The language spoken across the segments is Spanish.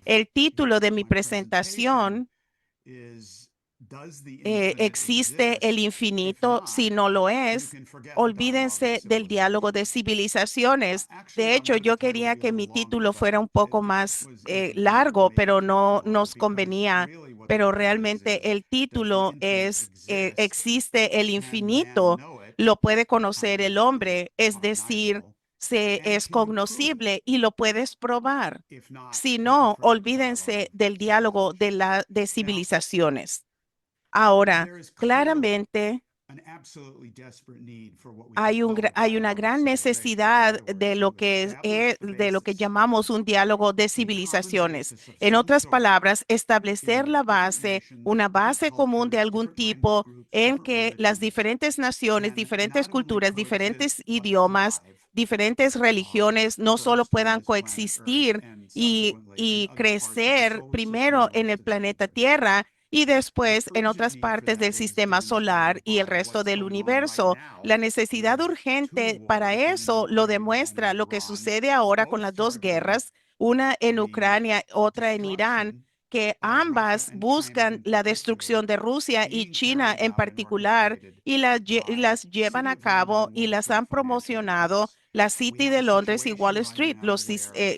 El título de mi presentación, ¿existe el infinito? Si no lo es, olvídense del diálogo de civilizaciones. De hecho, yo quería que mi título fuera un poco más largo, pero no nos convenía. Pero realmente el título es ¿existe el infinito? Lo puede conocer el hombre, es decir, se es cognoscible y lo puedes probar. Si no, olvídense del diálogo de civilizaciones. Ahora, claramente hay una gran necesidad de lo de lo que llamamos un diálogo de civilizaciones. En otras palabras, establecer la base, una base común de algún tipo en que las diferentes naciones, diferentes culturas, diferentes idiomas, diferentes religiones no solo puedan coexistir y crecer primero en el planeta Tierra, y después en otras partes del sistema solar y el resto del universo. La necesidad urgente para eso lo demuestra lo que sucede ahora con las dos guerras, una en Ucrania, otra en Irán, que ambas buscan la destrucción de Rusia y China en particular, y las llevan a cabo y las han promocionado la City de Londres y Wall Street, los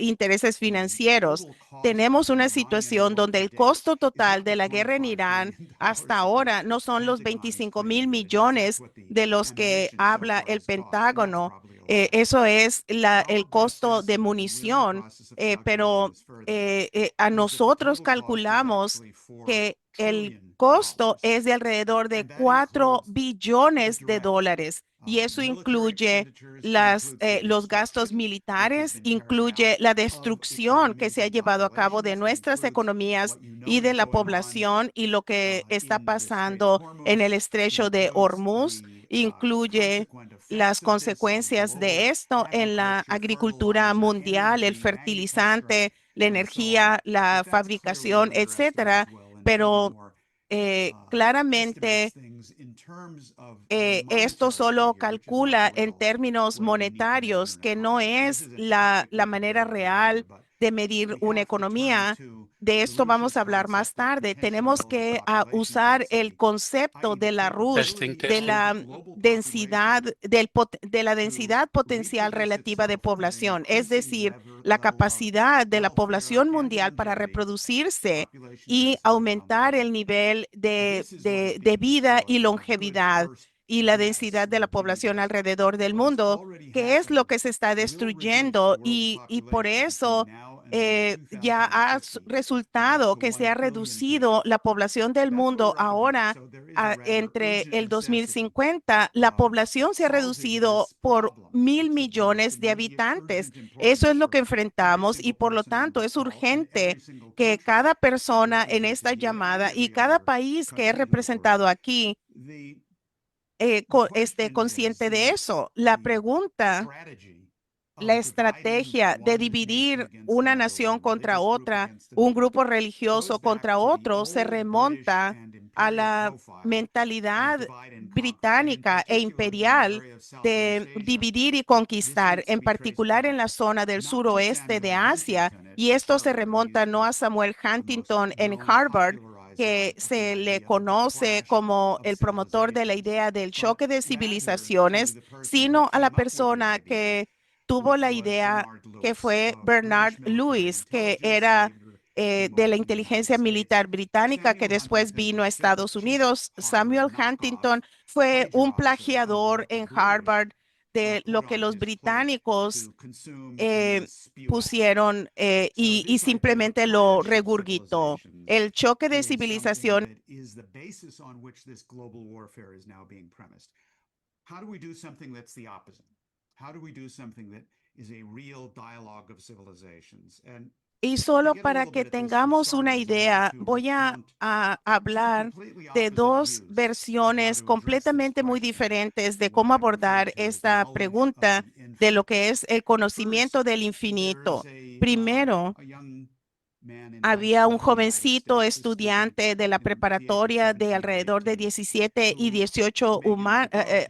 intereses financieros. Tenemos una situación donde el costo total de la guerra en Irán hasta ahora no son los 25.000 millones de los que habla el Pentágono. Eso es el costo de munición, pero a nosotros calculamos que el costo es de alrededor de 4 billones de dólares. Y eso incluye los gastos militares, incluye la destrucción que se ha llevado a cabo de nuestras economías y de la población y lo que está pasando en el estrecho de Hormuz, incluye las consecuencias de esto en la agricultura mundial, el fertilizante, la energía, la fabricación, etcétera. Pero claramente esto solo calcula en términos monetarios, que no es la manera real de medir una economía. De esto vamos a hablar más tarde. Tenemos que usar el concepto de la RUSH, Testing, de testing. la densidad, de la densidad potencial relativa de población, es decir, la capacidad de la población mundial para reproducirse y aumentar el nivel de vida y longevidad y la densidad de la población alrededor del mundo, que es lo que se está destruyendo y por eso ya ha resultado que se ha reducido la población del mundo ahora. Entre el 2050, la población se ha reducido por 1.000 millones de habitantes. Eso es lo que enfrentamos y por lo tanto es urgente que cada persona en esta llamada y cada país que es representado aquí esté consciente de eso. La estrategia de dividir una nación contra otra, un grupo religioso contra otro, se remonta a la mentalidad británica e imperial de dividir y conquistar, en particular en la zona del suroeste de Asia. Y esto se remonta no a Samuel Huntington en Harvard, que se le conoce como el promotor de la idea del choque de civilizaciones, sino a la persona que tuvo la idea, que fue Bernard Lewis, que era de la inteligencia militar británica, que después vino a Estados Unidos. Samuel Huntington fue un plagiador en Harvard de lo que los británicos eh, pusieron y simplemente lo regurgitó. El choque de civilización. Y solo para que tengamos una idea, voy a hablar de dos versiones completamente muy diferentes de cómo abordar esta pregunta de lo que es el conocimiento del infinito. Primero, Había un jovencito estudiante de la preparatoria de alrededor de 17 y 18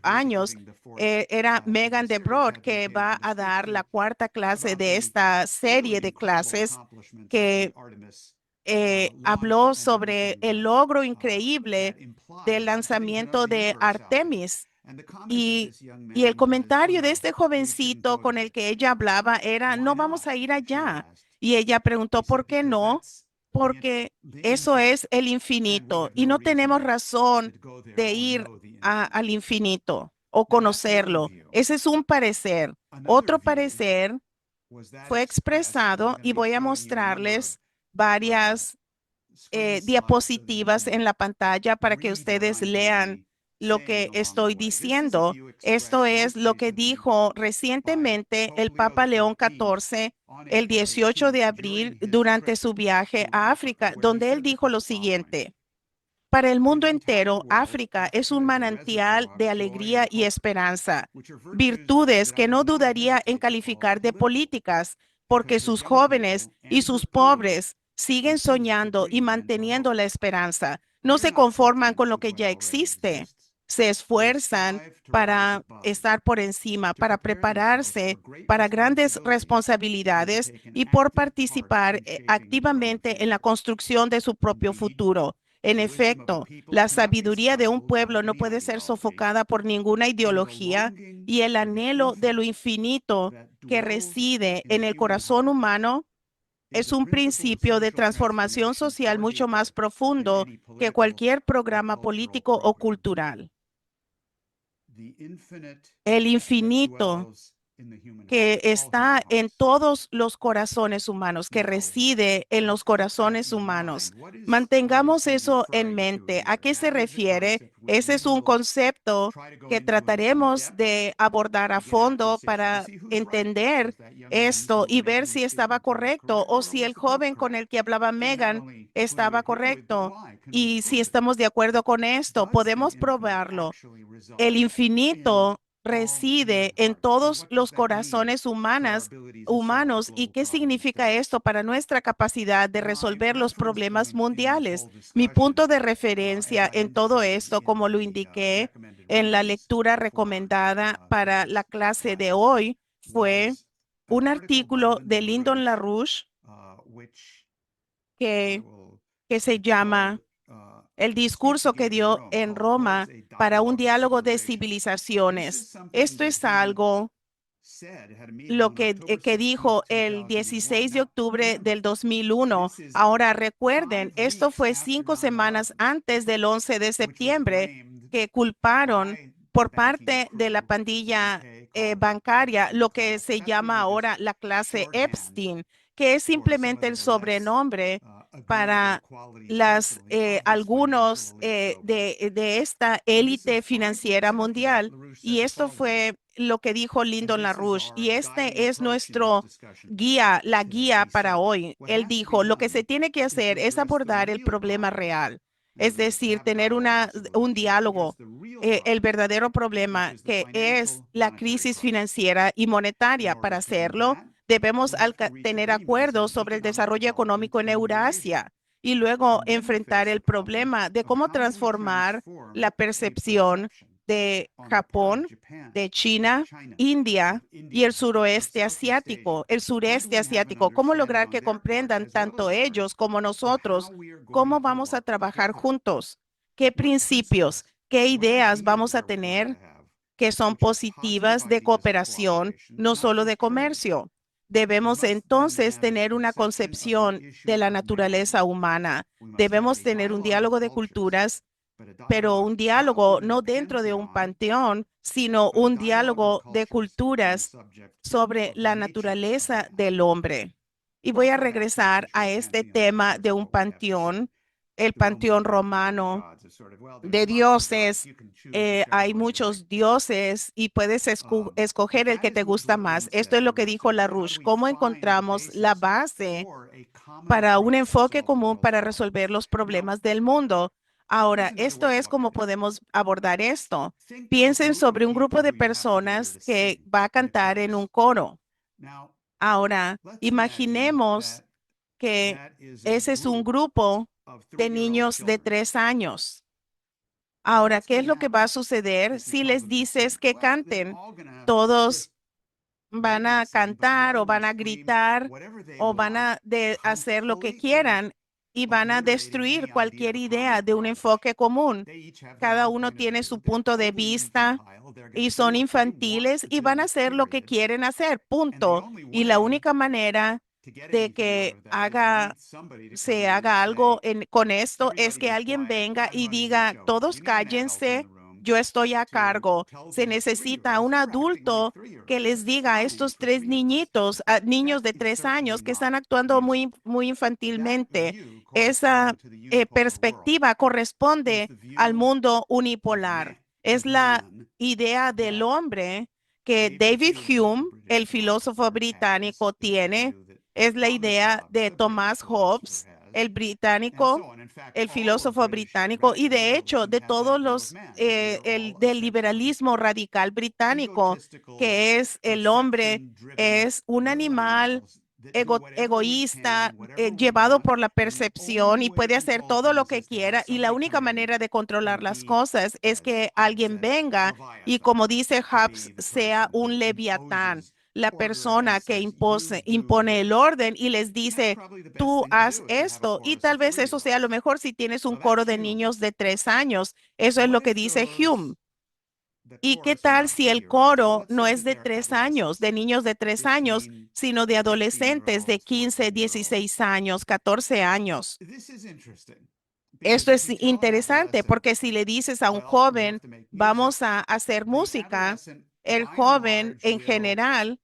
años. Era Megan DeBroad, que va a dar la cuarta clase de esta serie de clases que habló sobre el logro increíble del lanzamiento de Artemis. Y, y el comentario de este jovencito con el que ella hablaba era, no vamos a ir allá. Y ella preguntó, ¿por qué no? Porque eso es el infinito y no tenemos razón de ir al infinito o conocerlo. Ese es un parecer. Otro parecer fue expresado y voy a mostrarles varias diapositivas en la pantalla para que ustedes lean lo que estoy diciendo. Esto es lo que dijo recientemente el Papa León XIV el 18 de abril durante su viaje a África, donde él dijo lo siguiente. Para el mundo entero, África es un manantial de alegría y esperanza, virtudes que no dudaría en calificar de políticas, porque sus jóvenes y sus pobres siguen soñando y manteniendo la esperanza. No se conforman con lo que ya existe, se esfuerzan para estar por encima, para prepararse para grandes responsabilidades y por participar activamente en la construcción de su propio futuro. En efecto, la sabiduría de un pueblo no puede ser sofocada por ninguna ideología y el anhelo de lo infinito que reside en el corazón humano es un principio de transformación social mucho más profundo que cualquier programa político o cultural. El infinito que está en todos los corazones humanos, que reside en los corazones humanos. Mantengamos eso en mente. ¿A qué se refiere? Ese es un concepto que trataremos de abordar a fondo para entender esto y ver si estaba correcto o si el joven con el que hablaba Megan estaba correcto. Y si estamos de acuerdo con esto, podemos probarlo. El infinito reside en todos los corazones humanos. ¿Y qué significa esto para nuestra capacidad de resolver los problemas mundiales? Mi punto de referencia en todo esto, como lo indiqué en la lectura recomendada para la clase de hoy, fue un artículo de Lyndon LaRouche que, que se llama el discurso que dio en Roma para un diálogo de civilizaciones. Esto es algo que dijo el 16 de octubre del 2001. Ahora recuerden, esto fue 5 semanas antes del 11 de septiembre que culparon por parte de la pandilla bancaria lo que se llama ahora la clase Epstein, que es simplemente el sobrenombre para algunos de esta élite financiera mundial. Y esto fue lo que dijo Lyndon LaRouche, y este es nuestro guía, la guía para hoy. Él dijo, lo que se tiene que hacer es abordar el problema real, es decir, tener un diálogo, el verdadero problema que es la crisis financiera y monetaria. Para hacerlo, debemos tener acuerdos sobre el desarrollo económico en Eurasia y luego enfrentar el problema de cómo transformar la percepción de Japón, de China, India y el sureste asiático, cómo lograr que comprendan tanto ellos como nosotros, cómo vamos a trabajar juntos, qué principios, qué ideas vamos a tener que son positivas de cooperación, no solo de comercio. Debemos entonces tener una concepción de la naturaleza humana. Debemos tener un diálogo de culturas, pero un diálogo no dentro de un panteón, sino un diálogo de culturas sobre la naturaleza del hombre. Y voy a regresar a este tema de un panteón, el panteón romano de dioses. Hay muchos dioses y puedes escoger el que te gusta más. Esto es lo que dijo LaRouche. ¿Cómo encontramos la base para un enfoque común para resolver los problemas del mundo? Ahora, esto es como podemos abordar esto. Piensen sobre un grupo de personas que va a cantar en un coro. Ahora, imaginemos que ese es un grupo de niños de 3 años. Ahora, ¿qué es lo que va a suceder si les dices que canten? Todos van a cantar o van a gritar o van a hacer lo que quieran y van a destruir cualquier idea de un enfoque común. Cada uno tiene su punto de vista y son infantiles y van a hacer lo que quieren hacer, punto. Y la única manera de que se haga algo con esto es que alguien venga y diga, todos cállense, yo estoy a cargo. Se necesita un adulto que les diga a estos tres niñitos, a niños de 3 años que están actuando muy infantilmente. Esa perspectiva corresponde al mundo unipolar. Es la idea del hombre que David Hume, el filósofo británico, tiene. Es la idea de Thomas Hobbes, el británico, el filósofo británico, y de hecho de todos del liberalismo radical británico, que es el hombre, es un animal egoísta, llevado por la percepción y puede hacer todo lo que quiera y la única manera de controlar las cosas es que alguien venga y como dice Hobbes, sea un leviatán, la persona que impone el orden y les dice, tú haz esto y tal vez eso sea lo mejor si tienes un coro de niños de 3 años. Eso es lo que dice Hume. ¿Y qué tal si el coro no es de 3 años, de niños de 3 años, sino de adolescentes de 15, 16 años, 14 años? Esto es interesante porque si le dices a un joven, vamos a hacer música, el joven en general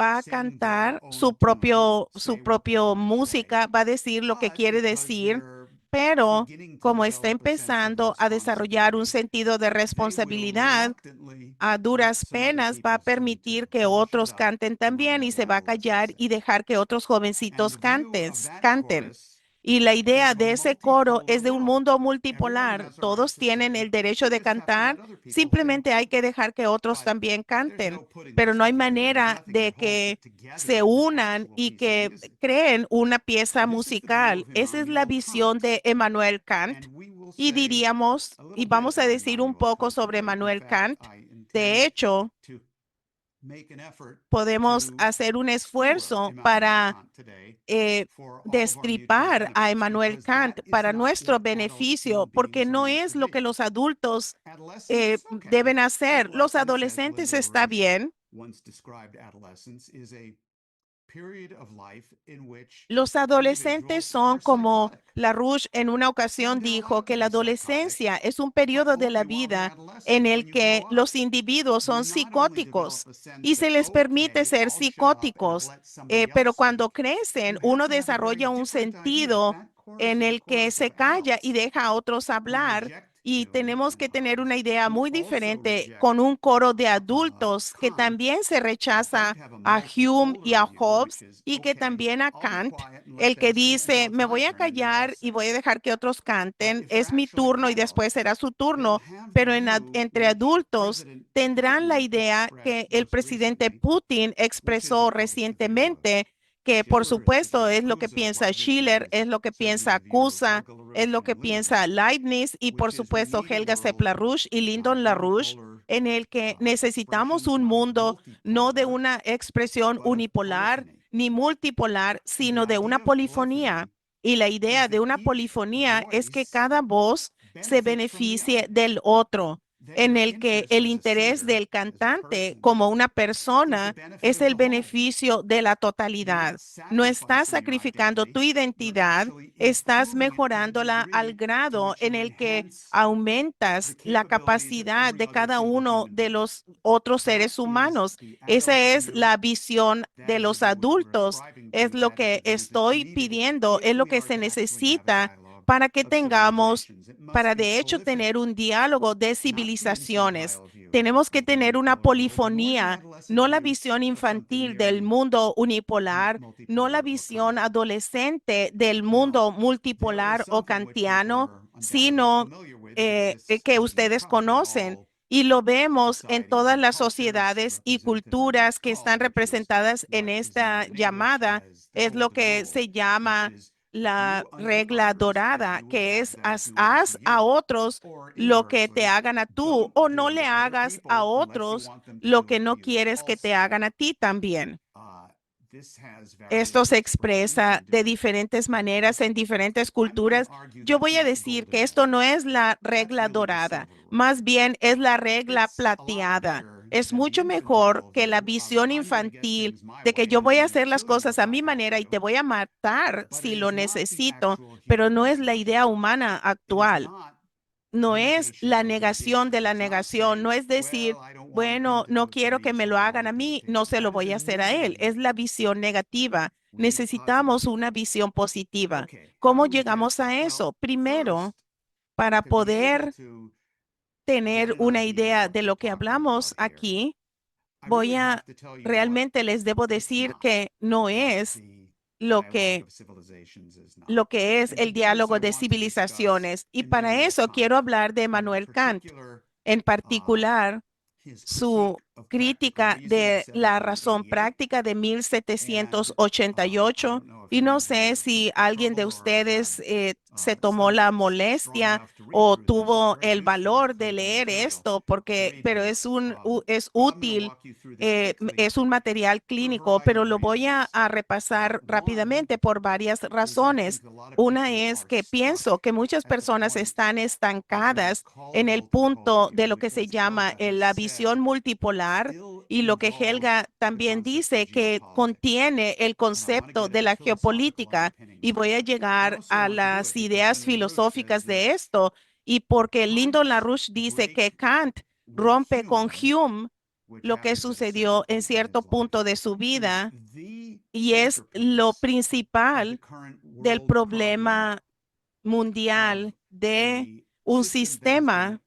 va a cantar su propio música, va a decir lo que quiere decir, pero como está empezando a desarrollar un sentido de responsabilidad, a duras penas va a permitir que otros canten también y se va a callar y dejar que otros jovencitos canten. Y la idea de ese coro es de un mundo multipolar. Todos tienen el derecho de cantar, simplemente hay que dejar que otros también canten, pero no hay manera de que se unan y que creen una pieza musical. Esa es la visión de Emmanuel Kant. Y diríamos, y vamos a decir un poco sobre Emmanuel Kant. De hecho, podemos hacer un esfuerzo para eh, destripar a Emmanuel Kant para nuestro beneficio, porque no es lo que los adultos deben hacer. Los adolescentes está bien. Los adolescentes son como LaRouche en una ocasión dijo que la adolescencia es un periodo de la vida en el que los individuos son psicóticos y se les permite ser psicóticos, pero cuando crecen uno desarrolla un sentido en el que se calla y deja a otros hablar. Y tenemos que tener una idea muy diferente con un coro de adultos que también se rechaza a Hume y a Hobbes y que también a Kant, el que dice, me voy a callar y voy a dejar que otros canten, es mi turno y después será su turno, pero entre adultos tendrán la idea que el presidente Putin expresó recientemente, que por supuesto es lo que piensa Schiller, es lo que piensa Cusa, es lo que piensa Leibniz y por supuesto Helga Sepp-LaRouche y Lyndon LaRouche, en el que necesitamos un mundo no de una expresión unipolar ni multipolar, sino de una polifonía. Y la idea de una polifonía es que cada voz se beneficie del otro, en el que el interés del cantante como una persona es el beneficio de la totalidad. No estás sacrificando tu identidad, estás mejorándola al grado en el que aumentas la capacidad de cada uno de los otros seres humanos. Esa es la visión de los adultos, es lo que estoy pidiendo, es lo que se necesita para que tengamos, para de hecho tener un diálogo de civilizaciones. Tenemos que tener una polifonía, no la visión infantil del mundo unipolar, no la visión adolescente del mundo multipolar o kantiano, sino que ustedes conocen. Y lo vemos en todas las sociedades y culturas que están representadas en esta llamada. Es lo que se llama la regla dorada, que es haz a otros lo que te hagan a tú o no le hagas a otros lo que no quieres que te hagan a ti también. Esto se expresa de diferentes maneras en diferentes culturas. Yo voy a decir que esto no es la regla dorada, más bien es la regla plateada. Es mucho mejor que la visión infantil de que yo voy a hacer las cosas a mi manera y te voy a matar si lo necesito, pero no es la idea humana actual. No es la negación de la negación, no es decir, bueno, no quiero que me lo hagan a mí, no se lo voy a hacer a él. Es la visión negativa. Necesitamos una visión positiva. ¿Cómo llegamos a eso? Primero, para poder tener una idea de lo que hablamos aquí, voy a realmente les debo decir que no es lo que es el diálogo de civilizaciones. Y para eso quiero hablar de Manuel Kant, en particular su crítica de la razón práctica de 1788. Y no sé si alguien de ustedes se tomó la molestia o tuvo el valor de leer esto, pero es útil, es un material clínico, pero lo voy a repasar rápidamente por varias razones. Una es que pienso que muchas personas están estancadas en el punto de lo que se llama la visión multipolar y lo que Helga también dice que contiene el concepto de la geopolítica. Y voy a llegar a las ideas filosóficas de esto. Y porque Lyndon LaRouche dice que Kant rompe con Hume lo que sucedió en cierto punto de su vida y es lo principal del problema mundial de un sistema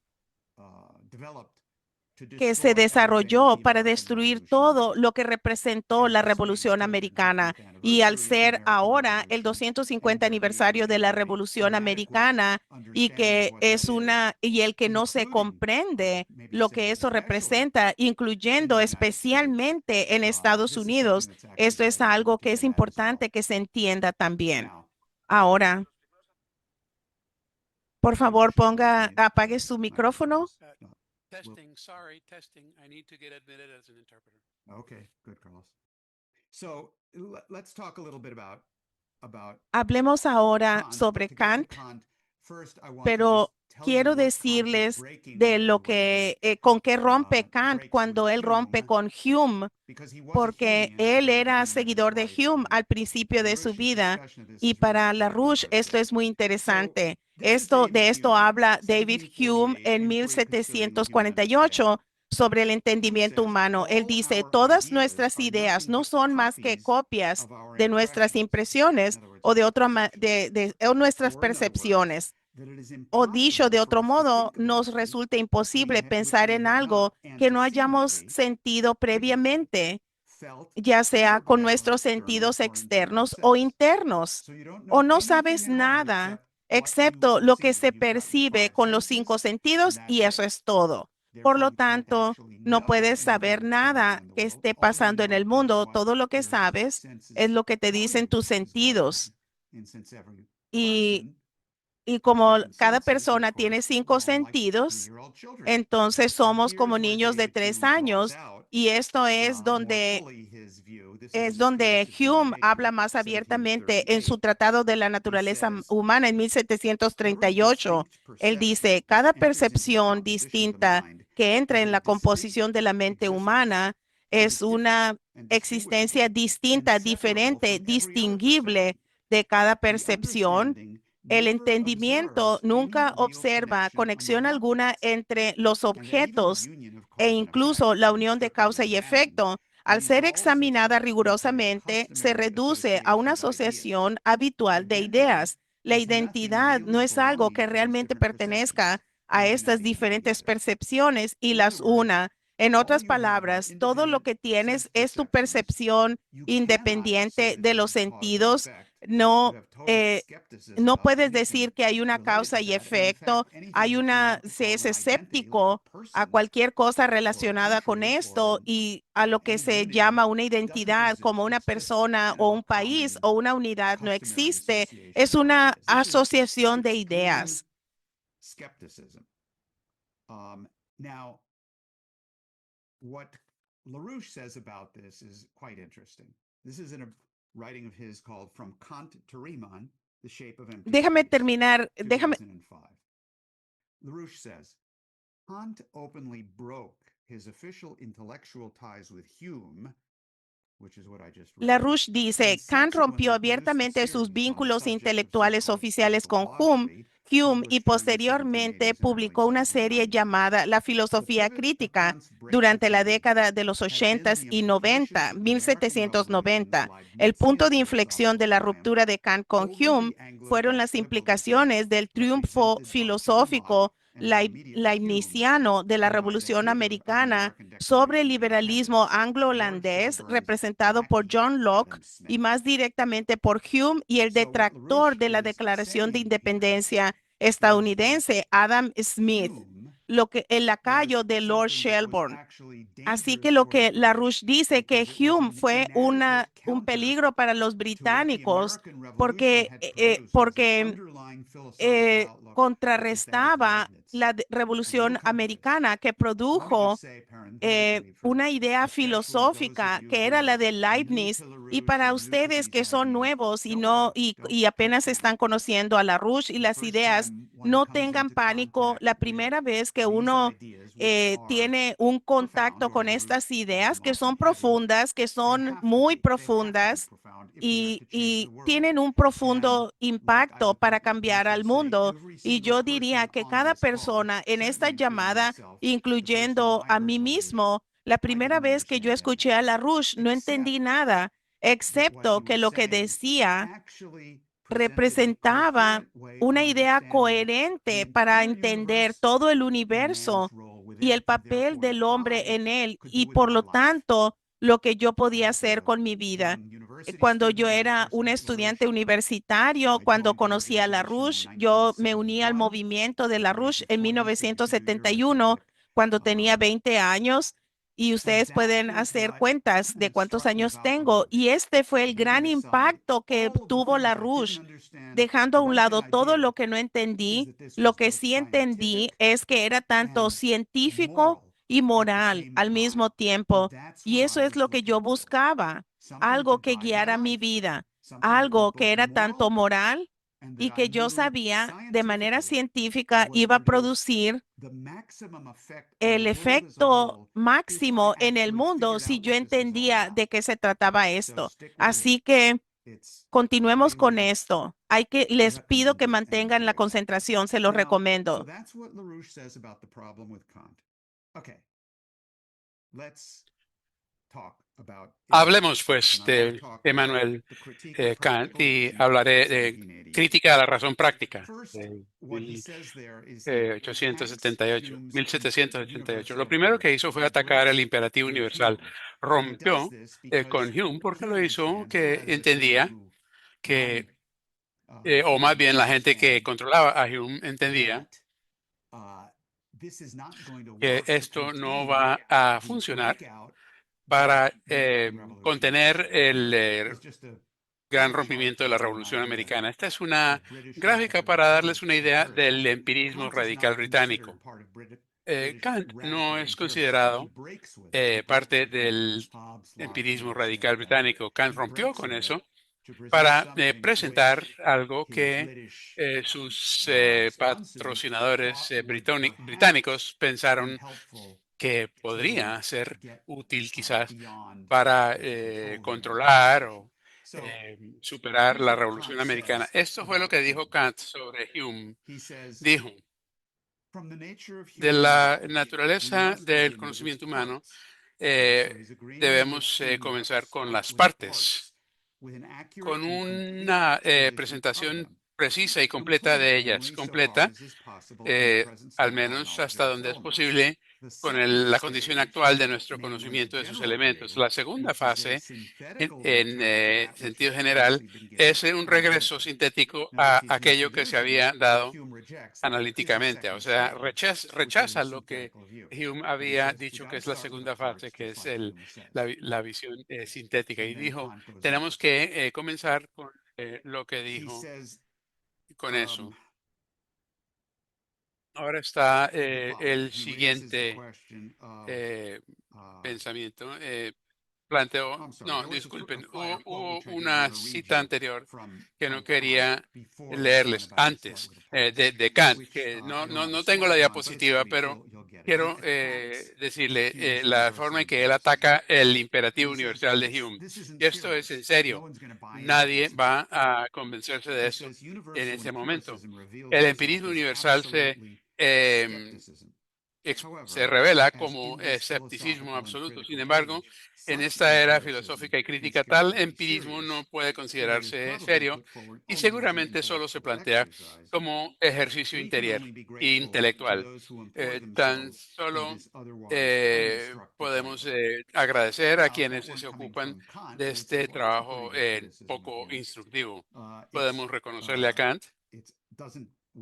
que se desarrolló para destruir todo lo que representó la Revolución Americana. Y al ser ahora el 250 aniversario de la Revolución Americana y el que no se comprende lo que eso representa, incluyendo especialmente en Estados Unidos, esto es algo que es importante que se entienda también. Ahora, por favor, apague su micrófono. Testing, sorry, testing. I need to get admitted as an interpreter. Okay, good, Carlos. So let's talk a little bit about Hablemos ahora Kant. sobre But to get to Kant, Kant, first I want to pero just tell you quiero what Kant is decirles breaking de with lo or what he con qué rompe Kant breaks cuando with él rompe Hume, con Hume, because he was a porque Humean at the él very era beginning of his seguidor de life. Hume al principio de su LaRouche's vida. discussion of this Y is really para quite LaRouche esto interesting. es muy So interesante. this is David De esto Hume, habla David Hume 1748, en Inquiry Concerning Human Understanding. 1748 sobre el Hume entendimiento says humano. Él all dice, our todas ideas nuestras are ideas nothing no but son más que copies copias of our de nuestras impressions. impresiones In other words, o de our otra perceptions. o nuestras Or in other words, percepciones. that it is O dicho impossible de for otro us to modo, think nos about things resulta imposible which pensar we en have not algo que no hayamos antecedently sentido previamente, felt ya sea either con by our nuestros external sentidos or internal externos o sense. internos. So you don't O know no anything sabes at all nada except what you excepto lo que perceive. se You've got percibe five con los 5 senses, and sentidos y that's eso it. es todo. Por Therefore, lo you can't tanto, actually no know puedes anything saber that's going on nada in the que world. esté All you pasando en el know is mundo. what Todo lo que your sabes es senses lo que te tell dicen you tus is going on. sentidos. And since every Y, person y has como different cada senses, of persona tiene course, 5 we're all like sentidos, 3-year-old children. entonces And somos como here's where niños de David 3 Hume draws años. out Y esto more fully his view. This is in es the donde Treatise of Human Hume habla Nature, más abiertamente en su 1738. Tratado de la He Naturaleza says, Humana en every 1738. distinct Él perception dice, which cada enters into the percepción composition of the distinta mind que entra is en a la discrete composición de la mente existence humana that es is different una and existencia distinguishable and distinta, separable diferente, from every other perception. distinguible de cada The percepción. understanding El never entendimiento observes any nunca real observa connection conexión among alguna objects, entre los and that even the objetos union of e cause and effect incluso la can be unión de stripped of causa its y anatomy efecto. and Al ser resolves examinada itself into rigurosamente, se customary reduce a una association of ideas. asociación habitual de Identity ideas. La is nothing identidad no really es algo belonging que to these realmente different pertenezca perceptions a and estas uniting them diferentes together. percepciones y In other las words, una. En all otras you have are palabras, todo lo independent que sense tienes es tu perceptions. percepción You cannot say independiente that de there los is cause and sentidos. effect No, have total eh, skepticism no about puedes anything decir que hay una related to causa y that. And in efecto. fact, anything Hay that you una, want to se call es an identity, like escéptico a a person cualquier cosa or a relacionada con country or esto y a lo que any se unity llama una doesn't identidad exist. como una It's just, persona you o know, un a país common o una unidad no customary existe. association Es of una ideas. This is asociación de extreme ideas. skepticism. Now, what LaRouche says about this is quite interesting. This is in a writing of his called From Kant to Riemann, The Shape of Empty Déjame Space, terminar, déjame, 2005. LaRouche says, Kant openly broke his official intellectual ties with Hume, which is what I just read, LaRouche dice, and Kant rompió subsequently produced a abiertamente sus series on the vínculos subject of intelectuales so-called oficiales spiritual con Hume y published during the posteriormente 1780s and early publicó una serie 1790s. llamada La The filosofía pivot of crítica Kant's durante la breakthrough década de los theory has been 80 the y implications 90, of the American Revolution's 1790. El punto Leibnizian de inflexión philosophical de la triumph ruptura de Kant con over Hume the fueron las Anglo-Dutch liberalism implicaciones del triunfo represented by John Locke filosófico and then immediately Hume, leibniziano de la and by the Revolución pivot of the Americana American sobre el Declaration of liberalismo Independence, Lord anglo-holandés Shelburne's representado por lackey John Locke Adam Smith. y más directamente por Hume y el So what detractor LaRouche de la is Declaración de saying here Independencia is that estadounidense, Adam Smith, Hume lo que el was lacayo de Lord something that was Shelburne. actually Así que dangerous lo for the que British LaRouche dice que because it was Hume an fue inadequate un counter peligro para los to what the británicos American Revolution porque, had produced as an porque underlying philosophical outlook, which is that of contrarrestaba Leibniz. la And we'll revolución come to this. americana que Let me produjo just say parenthetically for una idea especially those of filosófica you que who era la are de new Leibniz. to Y LaRouche para or new to ustedes these que son ideas, nuevos y don't no worry, don't y apenas panic. están conociendo a LaRouche y The las first ideas, time one no comes tengan into pánico. contact La with primera vez que these uno ideas, which are tiene un profound contacto or con the estas roots of ideas them que often son heavy, profundas, que they son have to muy be. They have to be profundas profound if we are to change the y world. tienen un And profundo like I impacto would para cambiar venture al to say, mundo. every Y single yo person diría que on cada this call, persona en esta certainly including llamada, myself, the first time incluyendo I a heard mí LaRouche, mismo, la I primera didn't vez que yo understand escuché a anything, LaRouche, no entendí except nada, that what he excepto que was lo que saying decía actually presented a representaba coherent way of una idea understanding the coherente para entire entender universe todo el and man's universo role y within, el and papel therefore del what hombre I en él could do y with por my lo life. tanto lo que yo podía As hacer a con mi vida. young university Cuando yo student, when I era first un met estudiante LaRouche, universitario, I cuando joined the conocí a organization LaRouche, in yo me uní al 1971 movimiento de at the age LaRouche of en 20, so you can do your 1971, arithmetic. cuando tenía 20 años. Y But ustedes that pueden is hacer what cuentas de cuántos struck me años about tengo. LaRouche. Y este fue el gran Leaving aside impacto que all of the tuvo things I didn't LaRouche. understand, Dejando the a un one thing lado I todo did lo que no is entendí, that this lo was que both sí entendí scientific es que era tanto and científico moral y at the moral same al time. mismo And tiempo. that's Y what eso I es was lo que yo looking for. buscaba, Something to algo que guide my guiara mi life, vida, something that was algo que both era tanto moral moral and y that I que yo knew sabía de manera scientifically científica would iba a produce producir the maximum effect on the el world as a efecto whole if I máximo en el actually mundo figured si out yo what this was all entendía about. de qué se trataba So esto. stick with me. Así que It's continuemos con highly esto. Les pido que recommended and mantengan la enjoyed. concentración, se lo Now, so recomiendo. that's what LaRouche says about the problem with Kant. Okay, let's talk about Hablemos Immanuel pues Kant, and I'm going to de talk about Emmanuel the critique of Kant practical y reason hablaré of de 1788. crítica a la razón práctica First, de what he says there is that attacks 878, Hume's 1788. Lo universal primero que imperative. hizo fue He atacar el breaks imperativo with universal. Hume, and he does Rompió this con because Hume porque he lo hizo understands, or que rather the people entendía who run que, o más Hume bien la gente que understand controlaba a Hume entendía that this is not going to que work to esto no contain va a the funcionar breakout of para the American Revolution. contener el It's just a gran little chart rompimiento to de la give you an Revolución idea Americana. Esta es una of British gráfica radical para darles una idea empiricism. del empirismo Kant is radical not británico. considered part of British Kant no radical es empiricism. He considerado breaks with it. He breaks parte with Hume, del Hobbes, Locke, empirismo Fichte, radical Seneca. británico. Kant He rompió breaks con with it eso to present para something presentar which algo his que British sus sponsors patrocinadores thought would perhaps británicos be pensaron helpful que to podría ser get útil quizás beyond para control the American controlar revolution. o So superar here's la what Revolución Kant Americana. says Esto fue lo about que dijo Hume. Kant sobre Hume. He says, Dijo, from the nature of de human la knowledge, we naturaleza must del begin with its conocimiento humano, parts. Okay, so eh, he's agreeing with debemos Hume there, comenzar con right? las With the partes, parts, with an accurate con and complete una exposition of presentación them. precisa y completa Complete de ellas, only so far completa, as is possible in the present al state of our menos knowledge hasta of its donde es elements. posible con la condición actual de nuestro conocimiento de sus elementos. La segunda fase, en sentido general, es un regreso sintético a aquello que se había dado analíticamente. O sea, rechaza lo que Hume había dicho que es la segunda fase, que es la visión sintética. Y dijo, tenemos que comenzar con lo que dijo con eso. Ahora está el siguiente eh, pensamiento. Planteó, no, disculpen, hubo una cita anterior que no quería leerles antes de Kant, que no tengo la diapositiva, pero quiero decirle la forma en que él ataca el imperativo universal de Hume. Y esto es en serio. Nadie va a convencerse de eso en ese momento. El empirismo universal em, se revela como escepticismo absoluto. Sin embargo, en esta era filosófica y crítica, tal empirismo no puede considerarse serio y seguramente solo se plantea como ejercicio interior e intelectual. Tan solo podemos agradecer a quienes se ocupan de este trabajo poco instructivo. Podemos reconocerle a Kant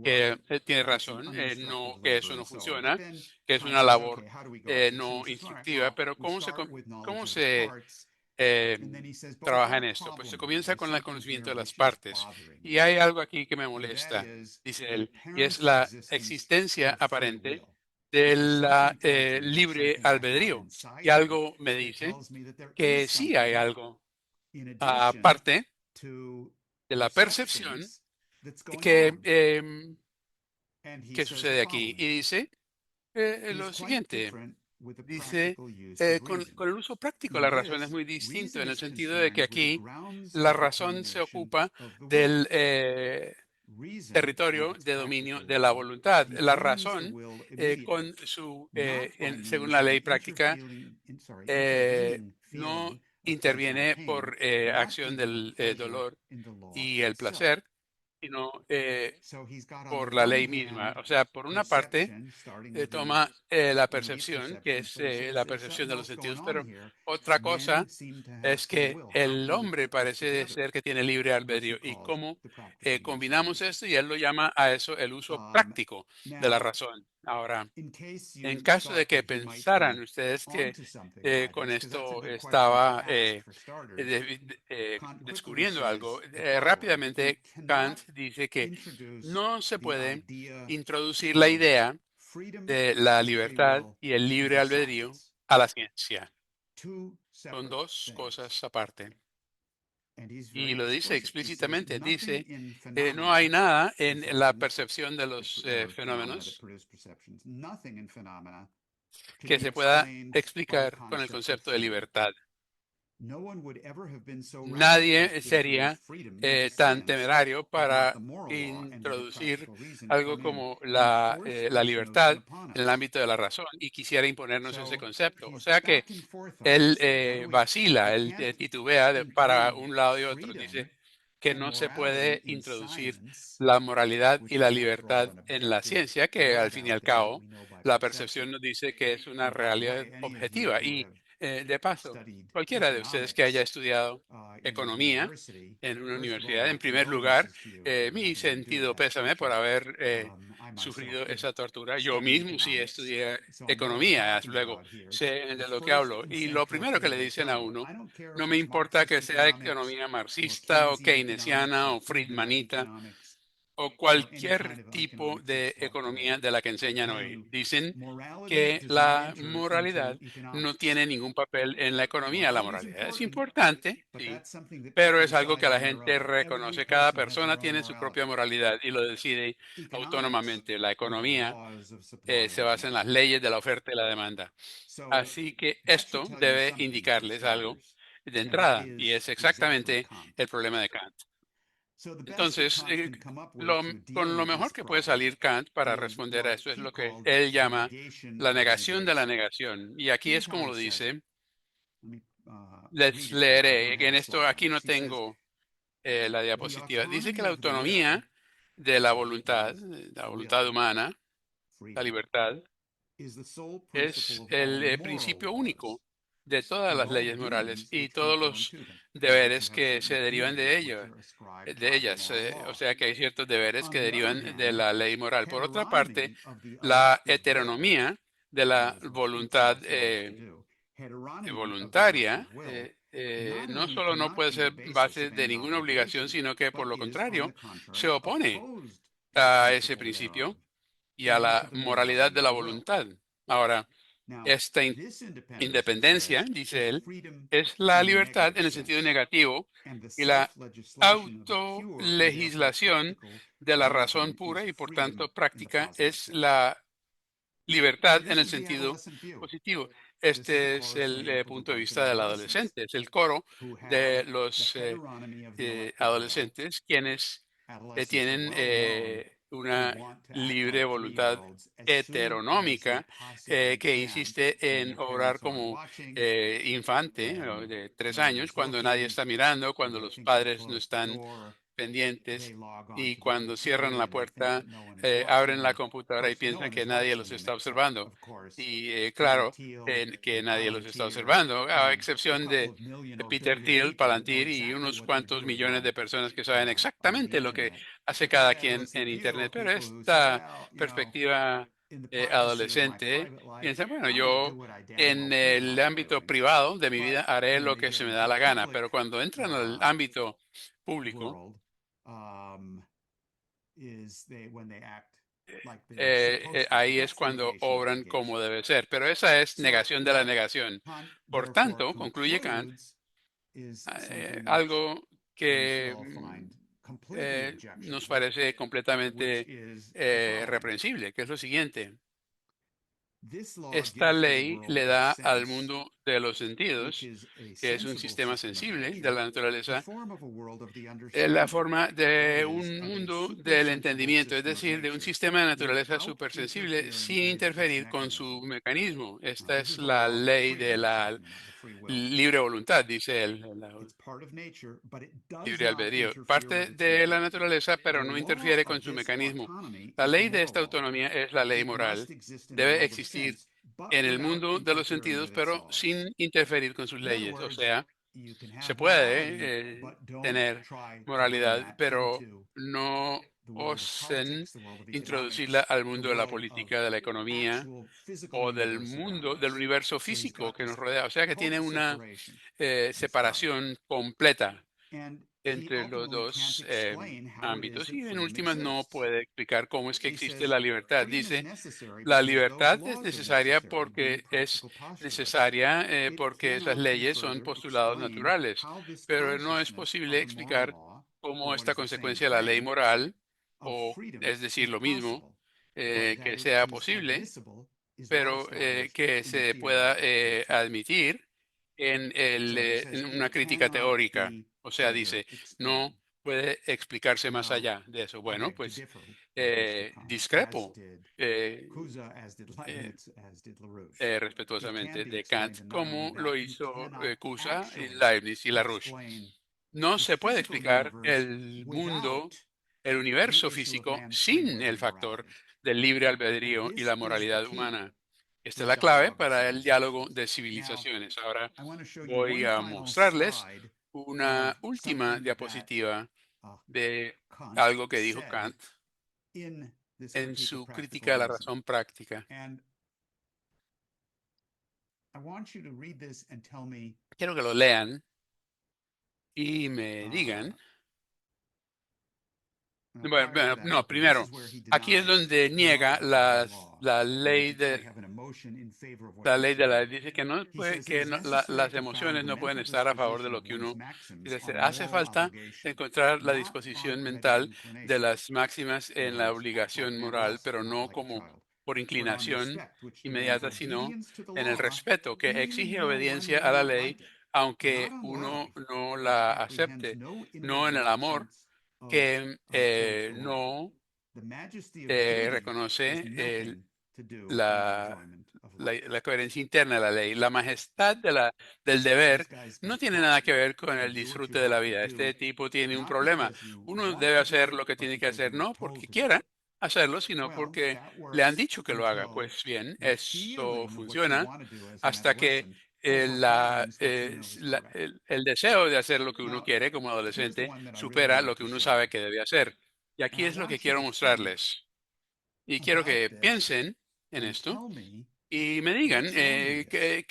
que tiene razón, no, que eso no funciona, que es una labor no instructiva, pero cómo se eh, trabaja en esto? Pues se comienza con el conocimiento de las partes. Y hay algo aquí que me molesta, dice él, y es la existencia aparente de la libre albedrío. Y algo me dice que sí hay algo aparte de la percepción que ¿qué sucede aquí? Y dice lo siguiente, dice, con el uso práctico la razón es muy distinto en el sentido de que aquí la razón se ocupa del territorio de dominio de la voluntad. La razón, según la ley práctica, no interviene por acción del dolor y el placer, sino por la ley misma. O sea, por una parte, toma la percepción, que es la percepción de los sentidos, pero otra cosa es que el hombre parece ser que tiene libre albedrío. Y cómo combinamos esto, y él lo llama a eso el uso práctico de la razón. Ahora, en caso de que pensaran ustedes que con esto estaba descubriendo algo, rápidamente Kant dice que no se puede introducir la idea de la libertad y el libre albedrío a la ciencia. Son dos cosas aparte. Y lo dice explícitamente, dice, no hay nada en la percepción de los fenómenos que se pueda explicar con el concepto de libertad. Nadie sería tan temerario para introducir algo como la libertad en el ámbito de la razón y quisiera imponernos ese concepto. O sea que él vacila, él titubea para un lado y otro. Dice que no se puede introducir la moralidad y la libertad en la ciencia, que al fin y al cabo la percepción nos dice que es una realidad objetiva. Y de paso, cualquiera de ustedes que haya estudiado economía en una universidad, en primer lugar, mi sentido pésame por haber sufrido esa tortura. Yo mismo sí estudié economía, luego sé de lo que hablo. Y lo primero que le dicen a uno, no me importa que sea economía marxista o keynesiana o friedmanita o cualquier tipo de economía de la que enseñan hoy. Dicen que la moralidad no tiene ningún papel en la economía. La moralidad es importante, sí, pero es algo que la gente reconoce. Cada persona tiene su propia moralidad y lo decide autónomamente. La economía se basa en las leyes de la oferta y la demanda. Así que esto debe indicarles algo de entrada y es exactamente el problema de Kant. Entonces, con lo mejor que puede salir Kant para responder a eso es lo que él llama la negación de la negación. Y aquí es como lo dice. Les leeré. En esto aquí no tengo la diapositiva. Dice que la autonomía de la voluntad humana, la libertad, es el principio único de todas las leyes morales y todos los deberes que se derivan de ellas. O sea que hay ciertos deberes que derivan de la ley moral. Por otra parte, la heteronomía de la voluntad voluntaria no solo no puede ser base de ninguna obligación, sino que por lo contrario se opone a ese principio y a la moralidad de la voluntad. Ahora, esta independencia, dice él, es la libertad en el sentido negativo y la autolegislación de la razón pura y por tanto práctica es la libertad en el sentido positivo. Este es el punto de vista del adolescente, es el coro de los adolescentes quienes tienen una libre voluntad heteronómica que insiste en obrar como infante de 3 años cuando nadie está mirando, cuando los padres no están pendientes y cuando cierran la puerta, abren la computadora y piensan que nadie los está observando. Y claro, que nadie los está observando, a excepción de Peter Thiel, Palantir y unos cuantos millones de personas que saben exactamente lo que hace cada quien en Internet. Pero esta perspectiva adolescente piensa, bueno, yo en el ámbito privado de mi vida haré lo que se me da la gana, pero cuando entran al ámbito público, ahí es cuando obran como debe ser, pero esa es negación de la negación. Por tanto, concluye Kant, algo que nos parece completamente reprensible, que es lo siguiente. Esta ley le da al mundo de los sentidos, que es un sistema sensible de la naturaleza, la forma de un mundo del entendimiento, es decir, de un sistema de naturaleza supersensible sin interferir con su mecanismo. Esta es la ley de la libre voluntad, dice él, la libre albedrío. Parte de la naturaleza, pero no interfiere con su mecanismo. La ley de esta autonomía es la ley moral. Debe existir en el mundo de los sentidos, pero sin interferir con sus leyes. O sea, se puede tener moralidad, pero no osen introducirla al mundo de la política, de la economía o del mundo, del universo físico que nos rodea. O sea que tiene una separación completa entre los dos ámbitos y en últimas no puede explicar cómo es que existe la libertad. Dice, la libertad es necesaria porque esas leyes son postulados naturales, pero no es posible explicar cómo esta consecuencia de la ley moral, o es decir, lo mismo, que sea posible, pero que se pueda admitir en una crítica teórica. O sea, dice, no puede explicarse más allá de eso. Bueno, pues discrepo eh, respetuosamente de Kant, como lo hizo Cusa, y Leibniz y Larouche. No se puede explicar el mundo, el universo físico sin el factor del libre albedrío y la moralidad humana. Esta es la clave para el diálogo de civilizaciones. Ahora voy a mostrarles una última diapositiva de algo que dijo Kant en su crítica de la razón práctica. Quiero que lo lean y me digan. Bueno, no, primero, aquí es donde niega la ley dice que no puede, que las emociones no pueden estar a favor de lo que uno quiere hacer. Hace falta encontrar la disposición mental de las máximas en la obligación moral, pero no como por inclinación inmediata, sino en el respeto que exige obediencia a la ley, aunque uno no la acepte, no en el amor que no reconoce la, la coherencia interna de la ley. La majestad del deber no tiene nada que ver con el disfrute de la vida. Este tipo tiene un problema. Uno debe hacer lo que tiene que hacer, no porque quiera, hacerlo, sino Well, porque that le han works dicho que lo haga. until Pues bien, the eso feeling of what you funciona want to do as an hasta que adolescent overcomes what you know is correct. el deseo de hacer lo que uno Now, quiere como here's the adolescente one that I really supera want lo que to uno show sabe you. que debe hacer. Y And aquí I es lo que want you quiero to think mostrarles. Y quiero about que this piensen en and esto tell me y me digan what's wrong with this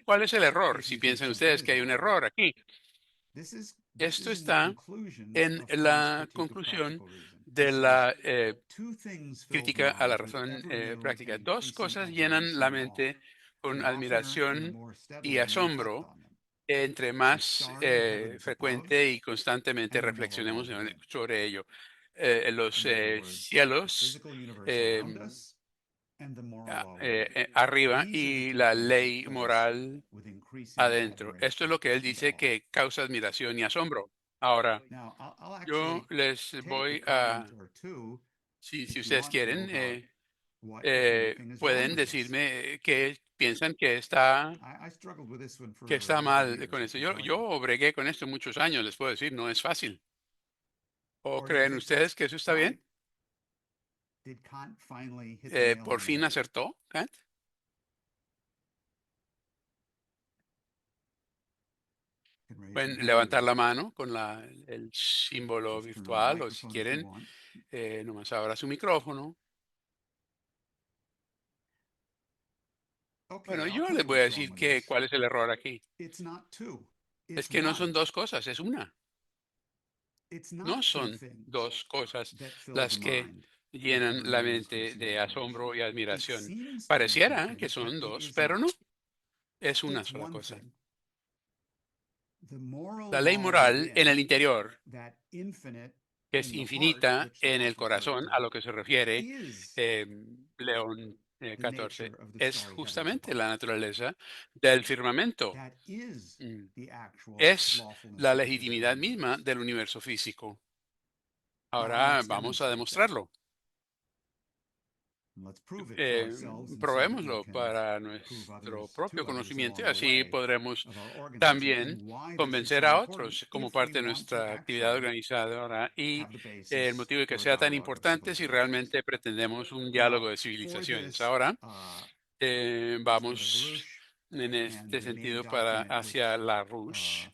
cuál es el error, if si you think piensan something ustedes is que hay un wrong with it. error aquí. This Esto is in the está conclusion en of Kant's la critique of conclusión practical reason. He de says la two things filled crítica a la mind with razón ever new práctica. and Dos increasing cosas llenan la admiration and awe, mente con and oftener and admiración more y steadily we reflect asombro on them. entre The más stars of heavens above frecuente y constantemente and the moral law reflexionemos within. sobre ello. Los In other words, the cielos physical universe eh, around us and the moral law within. arriba These are the y two la things that ley place moral with increasing adentro. Esto es admiration lo que él and dice awe. que causa admiración y asombro. Ahora, Now, I'll yo actually les take a voy comment a, or two si if you ustedes want to quieren, about what, if anything, is wrong pueden with this. decirme que piensan I struggled with this one que for a está lot of mal years, con I esto. can tell you. Yo bregué con esto muchos años, les puedo decir, no es fácil. ¿O Or do you creen think ustedes that's que eso está right? bien? Did Kant finally hit the nail ¿Por on the fin head? acertó Kant? You can raise your Pueden hand levantar or la mano con el símbolo just turn on the virtual o si microphone if you quieren, want. nomás abra su micrófono. Okay, Bueno, I'll yo tell les you voy a what's wrong decir with que this. cuál es el error aquí. It's not two, Es it's que no son one. dos cosas, es una. It's No not two son things dos cosas that fill the las que mind with llenan ever la new and mente increasing de admiration. asombro y It admiración. seems to be two Pareciera que things, but son it dos, is pero no, not. es una It's sola one cosa. thing. The moral La ley law moral en el within, interior, that infinite que es in the heart, infinita which en Locke el referred corazón, a to, lo que se refiere is León the nature 14, of the es starry heavens justamente above. la naturaleza del firmamento. That is Mm. the actual Es lawfulness la of the physical legitimidad misma universe. del universo físico. Now, Ahora let's vamos a demonstrate that. demostrarlo. And let's prove it for ourselves and see that we Probémoslo can para prove nuestro others propio to others conocimiento y along the así way podremos of our organizing and también why this is convencer so a important otros como if we parte de want to nuestra actividad actually organizadora y have the el basis motivo de que for a sea tan dialogue of importante si civilizations. realmente pretendemos un diálogo Now, de for civilizaciones. this, Ahora let's go to vamos LaRouche en and este the main sentido para document hacia which la RUSH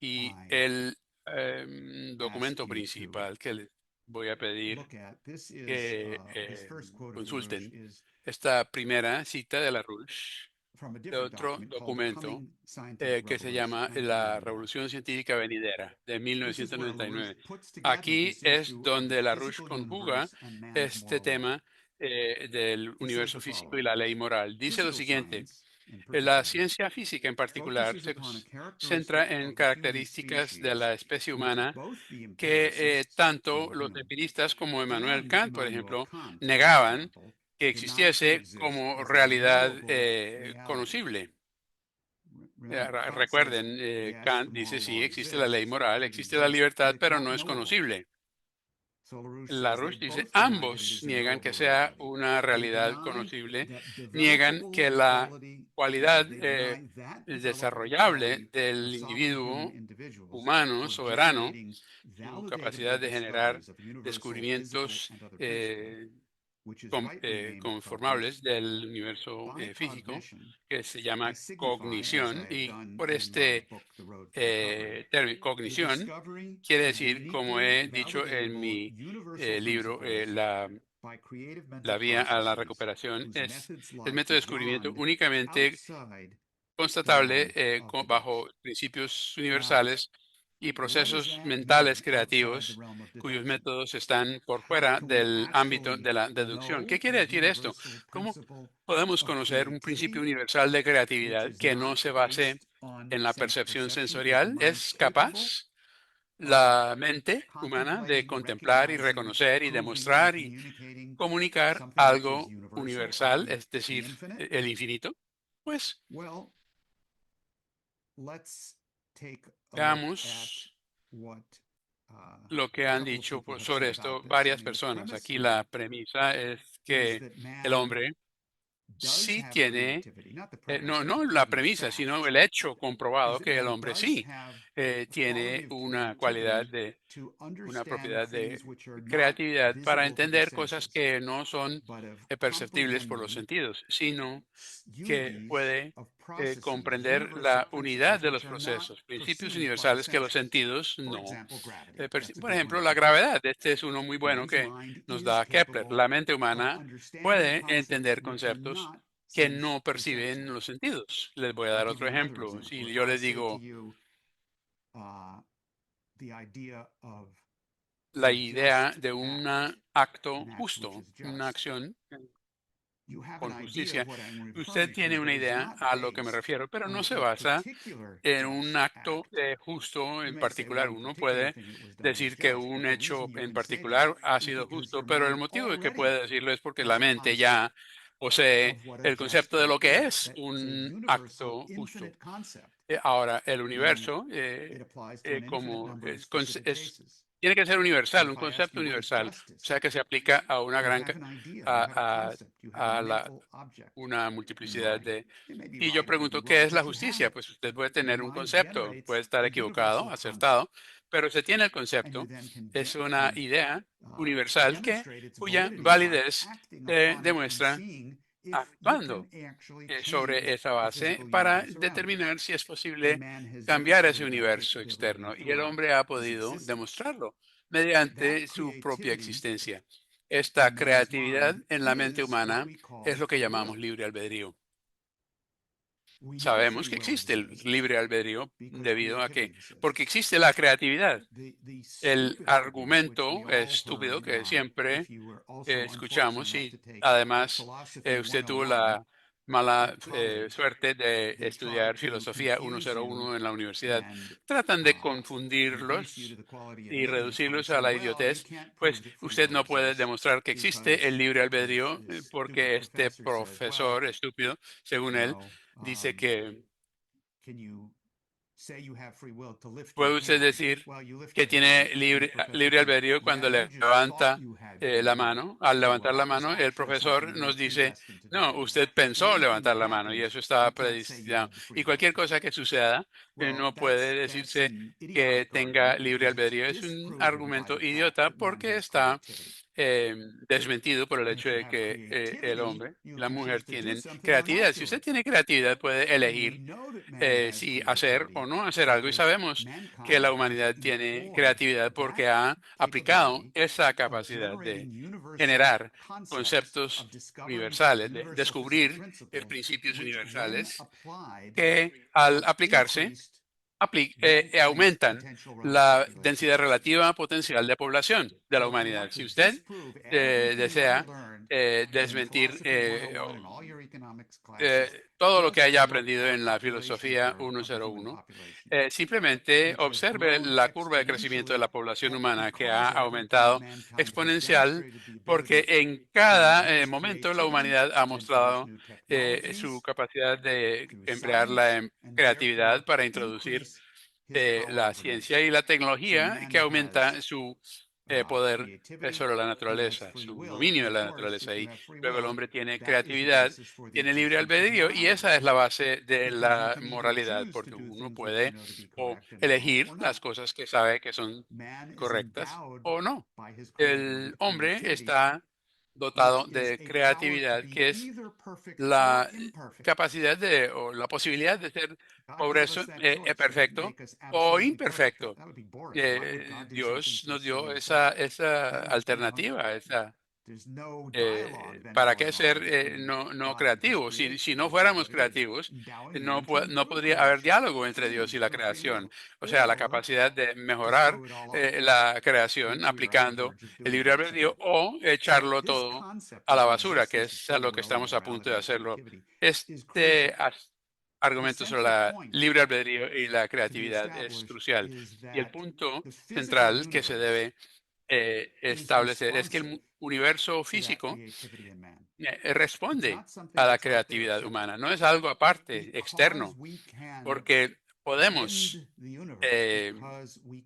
y I el ask documento you to principal que les voy a pedir look at. This is que his first quote of LaRouche consulten is esta primera cita de la RUSH from a de different otro document called The documento Coming Scientific que se Revolution, llama La 1999. Revolución Científica Venidera de This is where LaRouche 1999. puts together Aquí this es issue of the donde la RUSH physical conjuga universe and man's este moral law. tema del He says universo the físico y following: la ley moral. Dice lo physical siguiente: science, in la particular, ciencia física en particular focuses se upon a centra characteristic en of the human características de species la especie which humana both the que empiricists, tanto los Hume, empiristas como Immanuel and Kant, por Immanuel ejemplo, Kant, for negaban example, que denied to existiese exist como as a realidad knowable reality. conocible. Remember, Kant says, Recuerden, yes, the Kant dice, moral sí, law existe la ley exists, moral, it existe la exists, but libertad, it's pero not no es knowable. conocible. So LaRouche says they LaRouche dice, both deny that it ambos is a niegan que knowable sea reality. una They realidad deny conocible, that niegan developable que la quality, cualidad they deny that developable desarrollable quality of del sovereign human individuo individuals humano, for soberano, generating su validatable capacidad de generar discoveries of universal physical descubrimientos and other principles, which is rightly named conformables cognition. del universo By físico, cognition, que se I llama signify, as I cognición, have y done por in my este book, The Road to Recovery, término, the cognición, discovery quiere of decir, como uniquely he dicho en validatable mi universal libro, principles by creative mental La vía a la processes recuperación, whose es methods el lie método de descubrimiento beyond, únicamente outside the constatable realm of the bajo books. principios Now, universales y what does procesos that mentales mean outside the creativos realm of cuyos deduction? métodos están por How fuera can we del ámbito actually de la deducción. ¿Qué know quiere a decir esto? universal ¿Cómo principle podemos of conocer un principio creativity universal de which creatividad is que no not se base based on en la sense percepción perception? Is the sensorial? mind ¿Es capable capaz of la mente humana de contemplating, contemplar y recognizing, reconocer y proving, and demostrar y communicating comunicar something which is algo universal, universal, i.e., es the decir, infinite? el infinito? Pues Well, let's take a look at veamos what lo que a han couple of dicho people have said sobre about esto this. I varias mean, the personas. premise Aquí here la premisa es is que that el man hombre sí tiene, no la premisa, sino el hecho comprobado que el hombre sí tiene una propiedad de creatividad para entender cosas que no son perceptibles por los sentidos, sino que puede comprender la unidad de los procesos, principios universales que los sentidos no. Por ejemplo, la gravedad. Este es uno muy bueno que nos da Kepler. La mente humana puede entender conceptos que no perciben los sentidos. Les voy a dar otro ejemplo. Si yo les digo la idea de un acto justo, una acción con justicia, usted tiene una idea a lo que me refiero, pero no se basa en un acto justo en particular. Uno puede decir que un hecho en particular ha sido justo, pero el motivo de que puede decirlo es porque la mente ya posee el concepto de lo que es un acto justo. Ahora, el universo, tiene que ser universal, un concepto universal, o sea que se aplica a una a, una multiplicidad de... Y yo pregunto, ¿qué es la justicia? Pues usted puede tener un concepto, puede estar equivocado, acertado, pero se tiene el concepto. Es una idea universal cuya validez demuestra actuando sobre esa base para determinar si es posible cambiar ese universo externo. Y el hombre ha podido demostrarlo mediante su propia existencia. Esta creatividad en la mente humana es lo que llamamos libre albedrío. Sabemos que existe el libre albedrío debido a que, porque existe la creatividad. El argumento estúpido que siempre escuchamos y además usted tuvo la mala suerte de estudiar filosofía 101 en la universidad. Tratan de confundirlos y reducirlos a la idiotez, pues usted no puede demostrar que existe el libre albedrío porque este profesor estúpido, según él, dice que puede usted decir que tiene libre albedrío cuando levanta la mano. Al levantar la mano, el profesor nos dice, no, usted pensó levantar la mano y eso estaba predestinado. Y cualquier cosa que suceda, no puede decirse que tenga libre albedrío. Es un argumento idiota porque está desmentido por el hecho de que el hombre y la mujer tienen creatividad. Si usted tiene creatividad, puede elegir si hacer o no hacer algo. Y sabemos que la humanidad tiene creatividad porque ha aplicado esa capacidad de generar conceptos universales, de descubrir principios universales que al aplicarse aumentan la densidad relativa potencial de población de la humanidad. Si usted desea desmentir todo lo que haya aprendido en la filosofía 101, simplemente observe la curva de crecimiento de la población humana que ha aumentado exponencial porque en cada momento la humanidad ha mostrado su capacidad de emplear la creatividad para introducir la ciencia y la tecnología que aumenta su poder sobre la naturaleza, su dominio de la naturaleza. Y luego el hombre tiene creatividad, tiene libre albedrío y esa es la base de la moralidad, porque uno puede o elegir las cosas que sabe que son correctas o no. El hombre está dotado de creatividad, que es la capacidad o la posibilidad de ser perfecto o imperfecto. Dios nos dio esa alternativa, ¿para qué ser no creativos? Si no fuéramos creativos, no podría haber diálogo entre Dios y la creación. O sea, la capacidad de mejorar la creación aplicando el libre albedrío o echarlo todo a la basura, que es a lo que estamos a punto de hacerlo. Este argumento sobre la libre albedrío y la creatividad es crucial. Y el punto central que se debe establecer es que el universo físico responde a la creatividad humana, no es algo aparte, externo, porque podemos eh,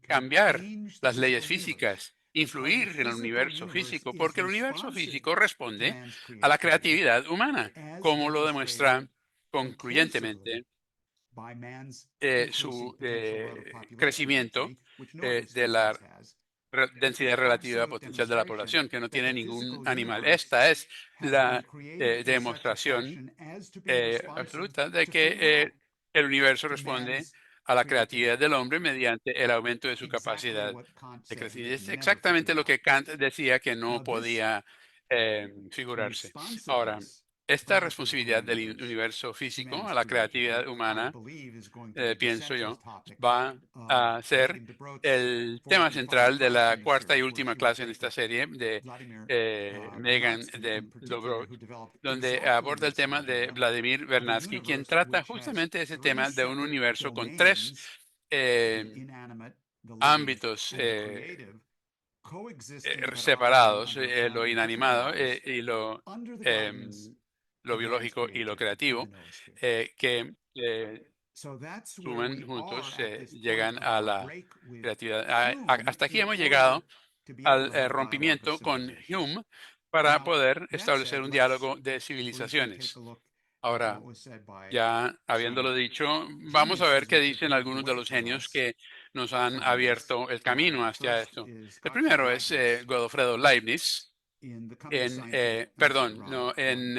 cambiar las leyes físicas influir en el universo físico, porque el universo físico responde man's a la creativity, creatividad humana, as como lo demonstrated demuestra conclusively concluyentemente by man's su increasing peninsula to population crecimiento density, which no other de la species has. densidad relativa Absolute potencial de la demonstration población, que no that tiene the ningún physical animal. universe Esta es has been la created in such a demostración fashion as to be responsive absoluta de to free que will, el universo to responde man's a la creatividad creativity. del hombre mediante el aumento de su Exactly capacidad what Kant de said he crecimiento. could Es never figure exactamente lo out. que Kant decía que no Now, this podía figurarse. Ahora, responsiveness esta of the physical responsabilidad del universe universo to físico man's a la creation, creatividad I humana, believe, is going to be the pienso central yo, topic va of a ser Joachim de Broodt's el fourth tema and final central de class la in this cuarta y series, where última she will clase en take esta with serie de Vladimir Megan Vernadsky de in particular, Dobrov, who developed donde exactly aborda el this tema de idea Vladimir of a Vernadsky, quien universe trata which has justamente ese three tema de un separate universo con tres domains, the eh, inanimate, the living, ámbitos and the creative, coexisting but operating separados, under lo entirely different inanimado laws y under the guidance lo of man's biológico y lo creativity in the creativo, noosphere. que So that's where suman we are juntos, at this point llegan of a our la break with creatividad. Hume Hasta aquí in hemos order llegado to be able al to have dialogue of rompimiento con civilizations. Hume para Now, poder that establecer said, un let's diálogo de briefly take a civilizaciones. look at Ahora, what was said by ya some habiéndolo dicho, vamos a ver geniuses qué which have dicen paved the algunos de way los for genios us que nos han from this abierto el camino dialogue. hacia First esto. is El Gottfried primero es Leibniz Godofredo Leibniz in The Coming of Scientific, perdón, wrong no, one, in,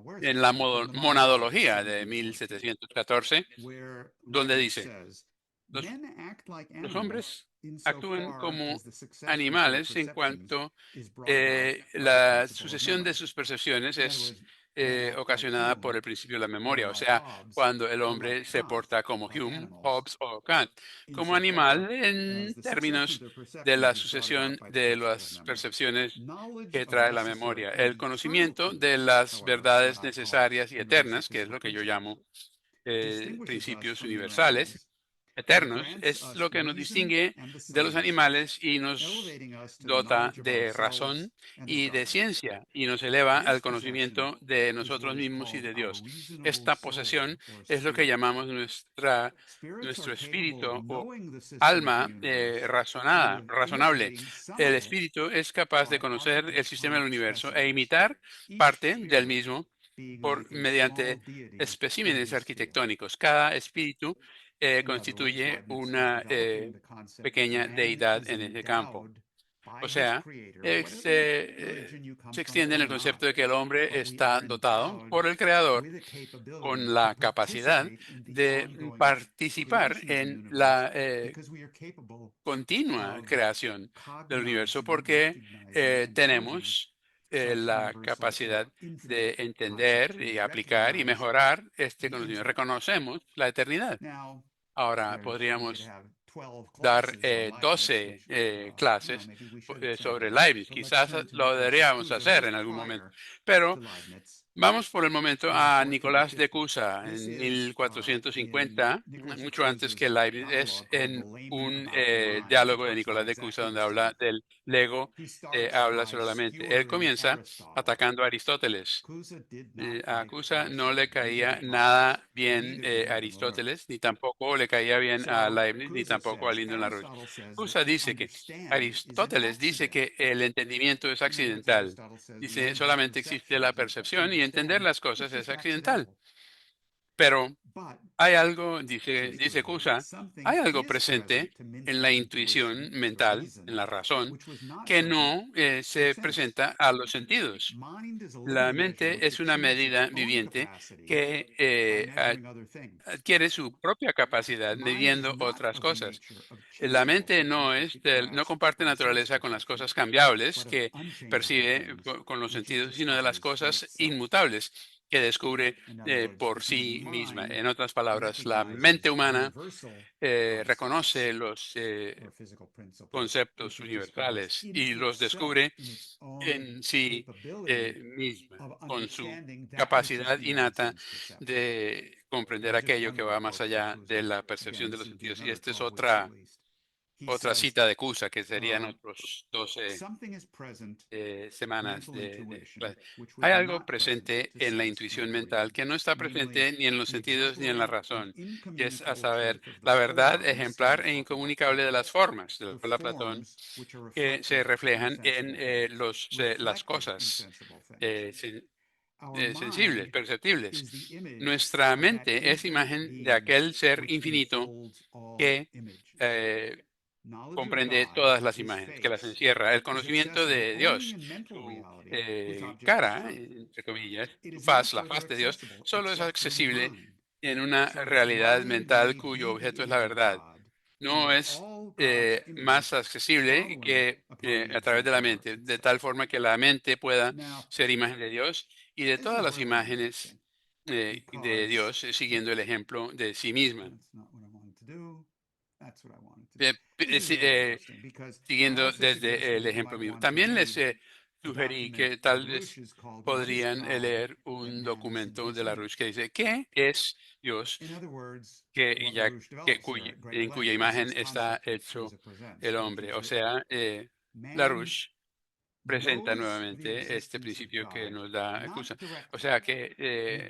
where is it? en la In the Monologues of monadología de 1714, 1714, where donde Leibniz dice, says, los, men act like los animals hombres actúan insofar como as the succession of their animales en perceptions cuanto is brought about by the la principle of sucesión de memory. sus percepciones In other es words, men act like ocasionada por Hume, el principio de la or memoria, o like sea, Hobbes, cuando el or like hombre se Kant, porta como like Hume, animals, Hobbes o Kant, como insofar animal as en the succession of términos their de perceptions la is brought sucesión about by the de principle of las memory. percepciones Knowledge que of trae la necessary memoria. and El eternal conocimiento de truths, las however, is what verdades I call necesarias y universal eternas, que es physical lo que yo principles, llamo distinguishes us principios from mere universales, animals, and eternos, grants es us lo que nos reason distingue and the de los sciences, animales y nos elevating us to the dota knowledge of de ourselves razón and of y de governance. ciencia y nos eleva al This possession conocimiento de is what nosotros is mismos y called de our Dios. reasonable Esta posesión soul or es lo que spirit. llamamos Spirits are nuestro capable of espíritu o knowing the system of the alma universe and razonada, of razonable. imitating some El of it espíritu es capaz de by conocer el sistema del archetypal universo e specimens, imitar each parte del spirit mismo being por like a small mediante deity in especímenes his field. arquitectónicos. Cada espíritu In other words, constituye Leibniz is una developing the concept that pequeña man deidad is en ese campo. endowed by O his sea, creator, whatever religion you come se from extiende en el or not, concepto de que el hombre but we está are dotado endowed por el Creador with a capability con to la capacidad participate in the de ongoing participar creation of the en universe la because we are capable continua of creación del universo cognizing, porque recognizing, and proving tenemos such la universal capacidad or infinite de entender concepts. We y aplicar y recognize mejorar este the conocimiento. infinite. Reconocemos la eternidad. Now, Ahora we could podríamos have 12 dar classes on Leibniz, 12 which, clases maybe we should at some sobre point, Leibniz. but let's Quizás turn to lo Nicholas of deberíamos Cusa, hacer who's en algún momento. prior Pero to Leibniz vamos por el momento in the a 1450s. Nicolás de Cusa This en is in 1450, Nicholas of mucho antes que Cusa's Leibniz. Es monologue called The en Layman un About the Mind. He diálogo de talks about Nicolás de Cusa exactly the donde habla same. del Lego, He starts habla by sobre la mente. Él skewering comienza Aristotle. atacando a Aristóteles. Cusa did not A like Cusa no le Aristotle. He caía didn't like him. nada He bien hated him more than Lamarck. Aristóteles, ni tampoco le caía bien a So Leibniz, ni Cusa tampoco a says, Lindo Larouche. Aristotle says that Cusa to dice que understand is an Aristóteles dice accident. que el entendimiento es In other words, accidental. Aristotle says Dice, man's solamente existe perception la is percepción y entender understand. las It's cosas es just accidental. accidental. Pero But hay algo, dice clearly, Cusa, hay something algo is presente present to en la Minsky's intuición intuition, the mental, en reason, la razón, which was not que present no to se sense. presenta a los sentidos. Mind is a La living measure mente which es una achieves its medida own viviente capacity que by measuring other things. adquiere su propia capacidad Mind is midiendo not otras of the cosas. nature of La changeable mente no things which es it no grasps comparte by sense naturaleza con las perception, cosas cambiables but of que unchangeable percibe things con los which it sentidos, sino de las discovers for cosas itself. inmutables que descubre In other words, the por human sí misma. mind En otras palabras, la mente recognizes humana universal concepts reconoce los or physical principles conceptos which it discovers universales in y los itself, descubre in its own en sí capability misma, of con su understanding that which is capacidad beyond innata sense perception. de comprender Here's just aquello one que more va más quote from allá de Cusa. la Again, percepción de this los would be sentidos. Y another esta es 12 weeks at otra least. otra says, cita de Cusa, que serían uh, otros 12 something is present semanas mental de intuition, clase. which Hay was algo not present presente to en la Smith's intuición mental mental reason, que no está namely presente ni en los the sentidos ni en la exemplary and razón, y es a incommunicable saber, truth of the la verdad forms that ejemplar he's e talking about here, incomunicable de las formas, de la the cual habla Platón, forms which are que se reflected in reflejan en sensible things, las reflected in cosas sensible things. eh, Our sensibles, mind perceptibles. is the image Nuestra of that mente es infinite imagen de being aquel ser which infinito enfolds all que images. eh, Knowledge of comprende God, todas las his imágenes, que las face, encierra. El is conocimiento accessible de only Dios, in mental su reality whose object is cara, truth. entre comillas, It su is not faz, la further faz de Dios, accessible solo es except through the accesible mind, en una so that realidad mind mental may cuyo be the objeto es la image of verdad. God, and No with es all God's más images accesible following que upon the a través de la exemplar arts mente, de itself. tal forma que la mente pueda Now, ser imagen de Dios y de this todas is las really imágenes interesting de because Dios, siguiendo el ejemplo de sí misma. that's not what I wanted to do. That's what I wanted to do. Eh, This is really interesting because I Siguiendo also desde el suggested you ejemplo might mío. want to También les read a sugerí document que of tal vez LaRouche's called What is podrían God leer that un man is in documento his de la image? Rush que dice, ¿qué es Dios? In other words, Que what ya LaRouche develops here at great en cuya length is imagen this está concept that hecho Teresa presents, el which hombre. is O that sea, la man Rush presenta knows the nuevamente este existence of principio que God, nos da not excusa. O directly. sea que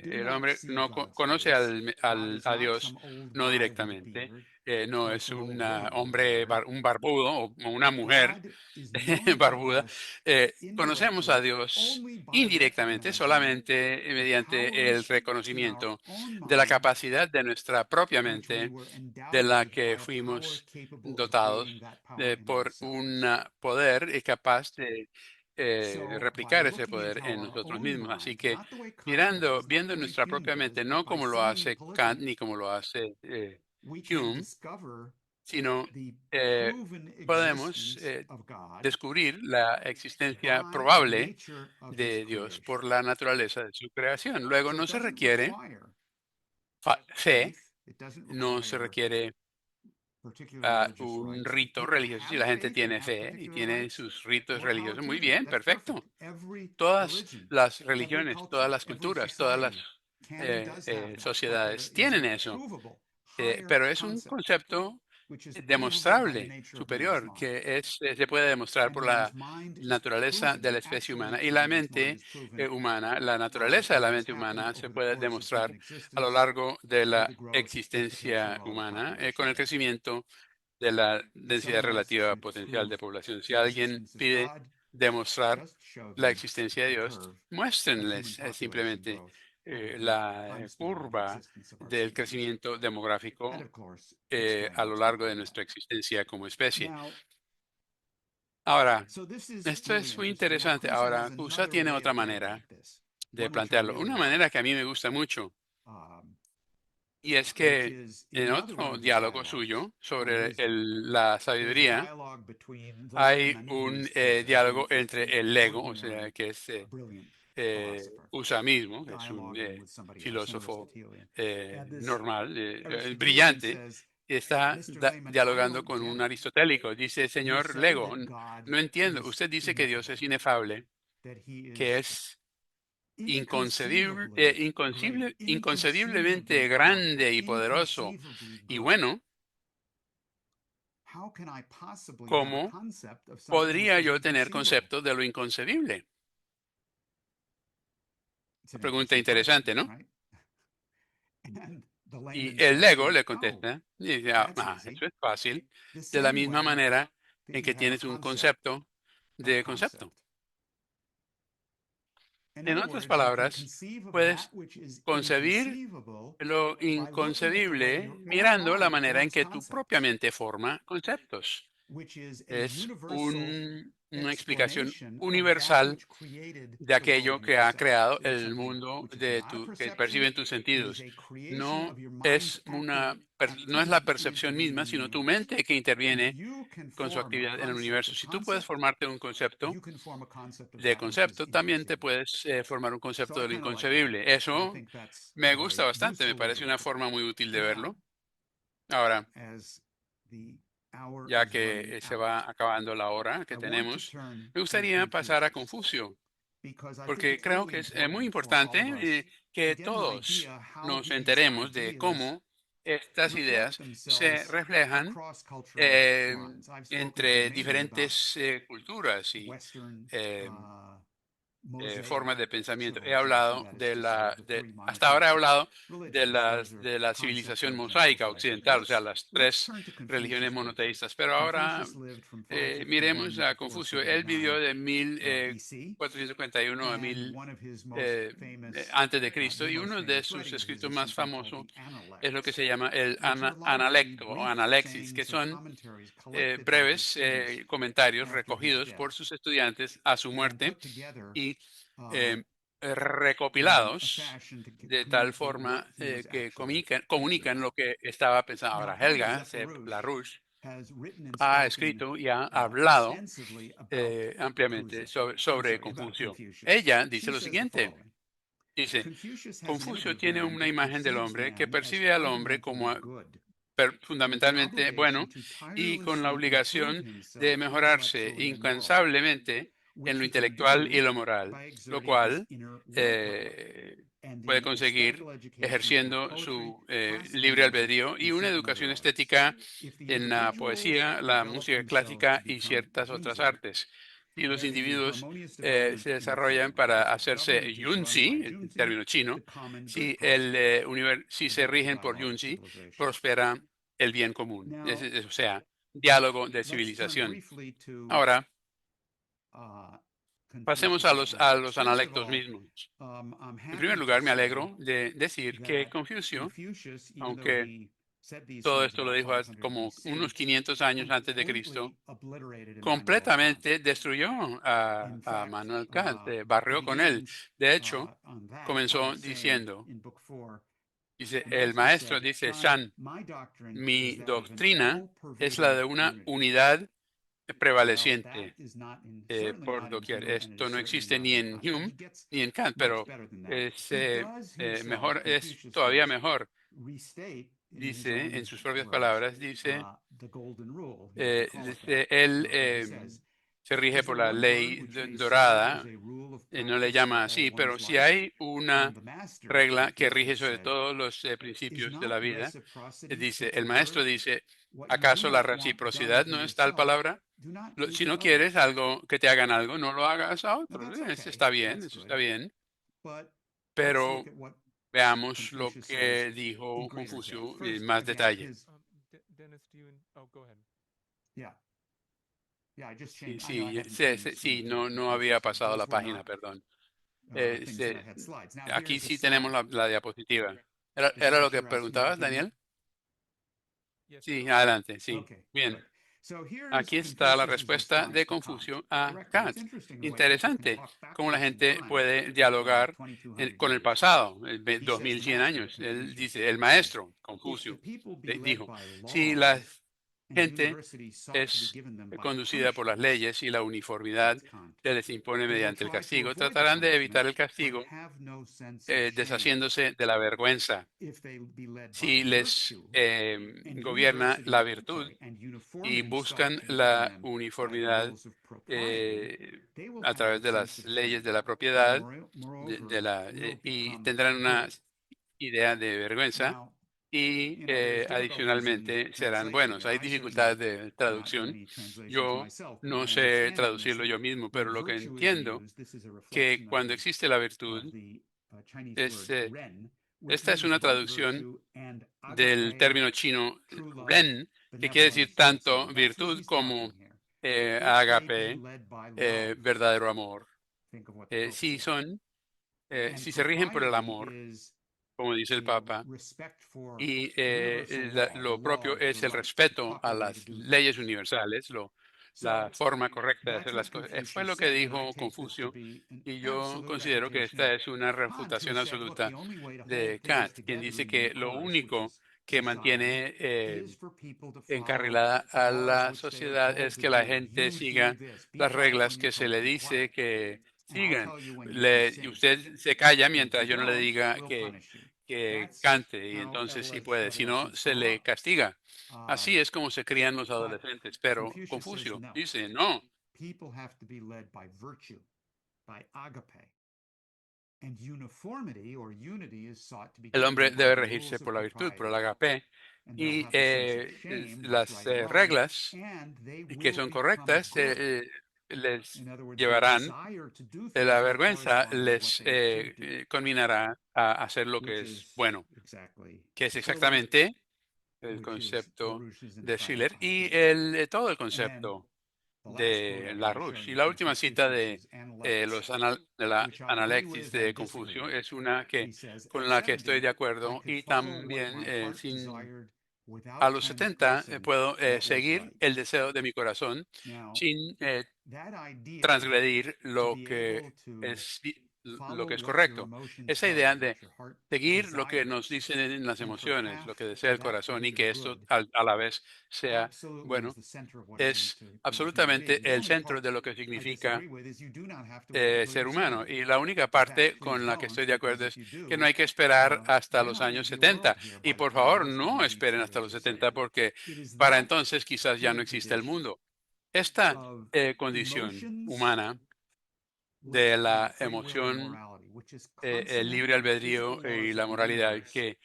We do el not hombre see no God's conoce face. God is a not Dios some old no guy with a directamente, beard no or es some un old woman with a hombre, beard. un barbudo o una mujer God is known to barbuda. us Conocemos a indirectly Dios only by indirectamente, recognizing solamente the mediante el powers in our reconocimiento own de la mind, capacidad de nuestra propia which we mente, were de endowed la with que by a power fuimos capable of creating dotados that power in por ourselves. un poder capaz de So, by replicar ese looking at poder how en our nosotros own mismos. Así mind, que not the way Kant mirando, does, not viendo the way nuestra Hume propia does, mente, but no by como lo seeing hace Kant implicitly, ni como lo hace we can Hume, discover sino the eh, proven podemos existence of God descubrir la existencia by the probable nature of his de Dios creation. por la naturaleza de su creación. Luego So it no se doesn't requiere require fe, faith, it doesn't no se require requiere particular religious un rites. If rito people religioso. Si have la gente faith and tiene have fe y particular tiene rites, sus ritos more power religiosos, to muy them. bien, That's perfecto. perfect. Every Todas religion, las every religiones, todas culture, las every culturas, todas las society can and does have that, but there sociedades is tienen a eso, provable higher pero es un concept, concepto which is provable by the demostrable, nature of man's superior, mind. que se puede demostrar And por man's la mind is naturaleza de proven, la especie humana. Y absolutely la man's mind mente is proven humana, la naturaleza de la as has mente happened humana se over the puede course of human demostrar a lo existence largo de with la the growth and potential existencia of the humana, population con el base. crecimiento de la If densidad someone asks relativa you to potencial prove de población. Si the alguien existence of pide God, demostrar just show la them existencia de the Dios, curve of human muéstrenles population simplemente growth over the time la span of the curva existence of our del species. crecimiento And demográfico of course, a explain lo what's largo de behind nuestra that. existencia como especie. Now, Ahora, so this is esto really es muy interesting. Now, interesante. Kusa has Ahora, USA another tiene way otra of looking manera at this, de one which I plantearlo, really una like, manera que a mí me gusta mucho, um, y es which que is in en another one otro of his diálogo dialogues suyo on sobre wisdom. la There's a sabiduría, dialogue between the late hay un Maimonides, Kusa, diálogo entre 150, el ego, o sea, ordinary, que es brilliant philosopher, USA mismo, que es un dialoguing with somebody else, an filósofo Aristotelian. And this normal, Aristotelian brillante, says, y está Mr. Lehman, I dialogando don't con get un it. aristotélico. Dice, You señor say Lego, that God no entiendo. is Usted dice que Dios es ineffable, inefable, that he que is es inconcebible, great, inconcebiblemente inconceivably powerful, grande y poderoso inconceivably y good. bueno. How can I possibly have a ¿Cómo concept of something which podría is yo tener inconceivable? conceptos de lo inconcebible? It's Una an pregunta interesting question, interesante, ¿no? right? And the Y layman el says to ego him, le oh, contesta, y dice, that's easy. eso es fácil, The de la same misma way manera that en you que have a tienes un concept concepto of a de concept. concepto. In En other otras words, you can palabras, conceive of that puedes which is concebir inconceivable lo by looking at the way inconcebible your own mirando la mind manera en forms que tu propia concepts, mente forma conceptos. which is a Es universal una explicación explanation of that universal which created de the world aquello you que ha perceive. creado It is el something mundo which is de not a que perception, perciben tus it is sentidos. a creation No of your mind's es no es la percepción intervening misma, in the sino tu universe. mente que And if interviene you can con su form a actividad en el concept universo. of Si tú puedes concept, formarte un concepto you can form a concept of de that which is concepto, también te inconceivable. puedes formar un So concepto I de lo kind of like that. inconcebible. I Eso think that's me a gusta very bastante, me useful way to parece una look at it. forma muy útil de Now, verlo. Ahora, as the hour ya is que running se out, va acabando la hora que I want to tenemos, turn me to gustaría pasar a Confucius Confucio, because I think porque it's creo really que es muy important for importante all of us to que get an todos idea how nos these enteremos de ideas cómo estas ideas se reflejan eh, entre diferentes culturas y eh, formas de pensamiento. He hablado hasta ahora he hablado de la civilización mosaica occidental, o sea, las tres religiones monoteístas, pero ahora miremos a Confucio. Él vivió de 1451 a 1000 antes de Cristo, y uno de sus escritos más famosos es lo que se llama el Analecto o Analexis, que son breves comentarios recogidos por sus estudiantes a su muerte y eh, recopilados de tal forma que comunican lo que estaba pensando. Ahora, Helga Sepp LaRouche ha escrito y ha hablado ampliamente sobre Confucio. Ella dice lo siguiente, dice, Confucio tiene una imagen del hombre que percibe al hombre como fundamentalmente bueno y con la obligación de mejorarse incansablemente en lo intelectual y lo moral, lo cual eh, puede conseguir ejerciendo su libre albedrío y una educación estética en la poesía, la música clásica y ciertas otras artes. Y los individuos se desarrollan para hacerse yunzi, el término chino, si se rigen por yunzi, prospera el bien común, o sea, diálogo de civilización. Ahora, pasemos a los analectos mismos. En primer lugar, me alegro de decir que Confucio, aunque todo esto lo dijo como unos 500 años antes de Cristo, completamente destruyó a Manuel Kant, barrió con él. De hecho, comenzó diciendo, dice, el maestro dice, Shan, mi doctrina es la de una unidad prevaleciente por doquier. Esto no existe ni en Hume ni en Kant, pero es todavía mejor. Dice, en sus propias palabras, él se rige por la ley dorada, no le llama así, pero si hay una regla que rige sobre todos los principios de la vida, dice, el maestro dice, ¿acaso la reciprocidad no es tal palabra? Si no quieres algo, que te hagan algo, no lo hagas a otro. Eso está bien, eso está bien. Pero veamos lo que dijo Confucio en más detalle. Sí, no había pasado la página, perdón. Aquí sí tenemos la diapositiva. ¿Era lo que preguntabas, Daniel? Sí, adelante, sí. Bien. Aquí está la respuesta de Confucio a Kant. Interesante cómo la gente puede dialogar con el pasado, 2100 años. Él dice, el maestro, Confucio, dijo, si la gente es conducida por las leyes y la uniformidad se les impone mediante el castigo, tratarán de evitar el castigo deshaciéndose de la vergüenza. Si les gobierna la virtud y buscan la uniformidad a través de las leyes de la propiedad y tendrán una idea de vergüenza y adicionalmente serán buenos. Hay dificultades de traducción. Yo no sé traducirlo yo mismo, pero lo que entiendo que cuando existe la virtud, es, esta es una traducción del término chino ren, que quiere decir tanto virtud como ágape, verdadero amor. Si si se rigen por el amor, como dice el Papa, y lo propio es el respeto a las leyes universales, la forma correcta de hacer las cosas. Fue lo que dijo Confucio, y yo considero que esta es una refutación absoluta de Kant, quien dice que lo único que mantiene encarrilada a la sociedad es que la gente siga las reglas que se le dice que sigan. Y usted se calla mientras yo no le diga que cante, y entonces sí puede, si no, se le castiga. Así es como se crían los adolescentes, pero Confucio dice, no, and uniformity or unity is sought to be El hombre carried by debe the regirse rules of por la virtud, por el propriety, agape, and they'll y have a sense of shame, what's las right and wrong, reglas and they que will son become correctas good. les In other words, their llevarán, desire to do la things will vergüenza correspond with what les they should do, conminará a hacer lo que which es is bueno, exactly que es Schiller, exactamente el which is concepto LaRouche's de infallible Schiller y ideal. todo el And concepto the last quote de I'm going to show Larouche. Y you la from última cita Confucius de, is Analects, de la which I agree Analectis with and de disagree Confucio with. es una He que says, con at la que estoy 70, de I acuerdo, could y follow what también my heart sin desired a without los 70 transgressing puedo what was seguir right. el deseo de mi corazón Now, sin that idea transgredir to lo be able que to es lo follow que es what your correcto. emotions Esa tell you, idea what de your heart seguir lo que nos desires, dicen en las and for emociones, lo half que desea el that to corazón y be que esto good, a la vez sea absolutely is bueno, the center of what it means es to be a human being. absolutamente The el only centro part de lo que I significa disagree with is you do not have to wait until ser you're humano. 70. Y la única In fact, parte please con la que don't, estoy de because acuerdo if es you que no do, hay que esperar hasta then los I'll make años the 70. world here Y by the por time favor, you're no 72 esperen hasta or los 70 73. porque It is para that entonces quizás ya no exista el condition mundo. Esta of condición emotions humana with de and la free will and emoción, morality, which is el consonant libre with the physical albedrío y laws la of the moralidad universe, que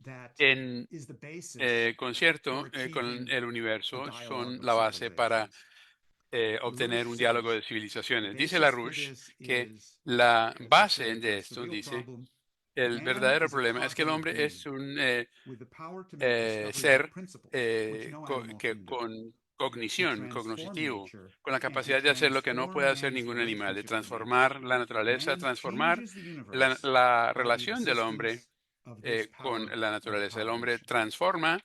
that en is the basis concierto for con achieving el a universo dialogue son of la base para civilizations. obtener LaRouche un diálogo says de the civilizaciones. Dice basis for LaRouche this que is la that he base says de that's the esto, real dice, problem. el Man verdadero is a problema es que el cognitive hombre being es un with the power to make discoveries of ser principles, which no animal que can do, con to cognición, transform cognoscitivo, nature con la and to capacidad de hacer lo que no transform puede hacer man's ningún animal, de relationship to nature. transformar la naturaleza, Man transformar changes the universe la by the relación del hombre existence of this con power la of naturaleza. El hombre cognition. transforma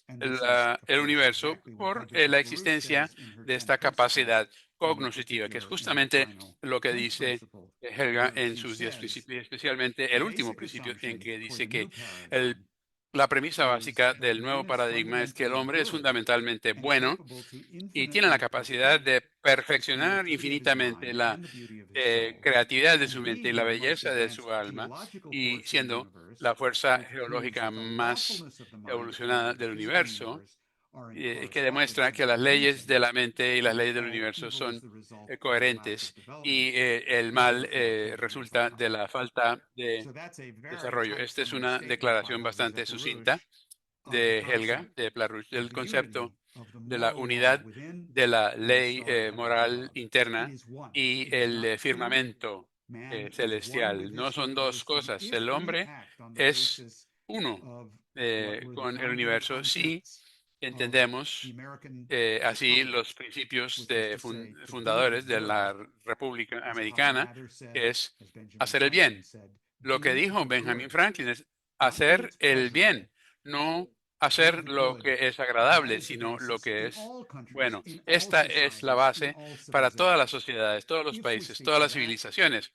And this is, of el course, universo exactly what por Heidrich la LaRouche existencia says in her de 10 esta principles, capacidad and in cognoscitiva, que es particular in her justamente final lo que 10th dice principle, Helga where en she sus 10 says principios, especialmente the el último basic principio en assumption que for dice the new que el, paradigm la premisa is básica that del nuevo man is paradigma es que el fundamentally hombre es good fundamentalmente and bueno capable to y tiene la infinitely capacidad perfect de the perfeccionar creativity of his infinitamente mind la and the beauty of his soul. creatividad de And su mente y la being the most belleza de advanced su alma, geological y force in the siendo universe, la fuerza which proves geológica that the más lawfulness of the mind and evolucionada of the del physical universo, universe are in que demuestra que las leyes contradiction, de la mente y las and that leyes del all universo evil is son the result of lack of coherentes development, y el is mal therefore fundamental. resulta de la falta de So that's a very desarrollo. tight Esta es summary una statement by declaración Heidi bastante sucinta Zek-LaRouche of the de Helga, concept de Plarouche, of del the unity concepto of the de la moral law unidad within de la and the ley starry heavens moral above. It interna is one. y It is el not two. firmamento Man is one with celestial. his No son dos situation cosas. if El we hombre act on the es basis uno of what were the con el founding universo si concepts of the entendemos American así Republic, los principios which is to say, to do the fundadores de good, la República as Cotton Americana, Mather said, que es as Benjamin hacer el Franklin bien. said, Lo que do dijo the Benjamin good, Franklin es not what hacer it's el pleasurable, bien, no do the hacer lo good. que es That agradable, is the sino lo basis que in es all countries, bueno. in all Esta es la societies, in base all para todas las civilizations. sociedades, todos los If we países, stick todas to las that, civilizaciones.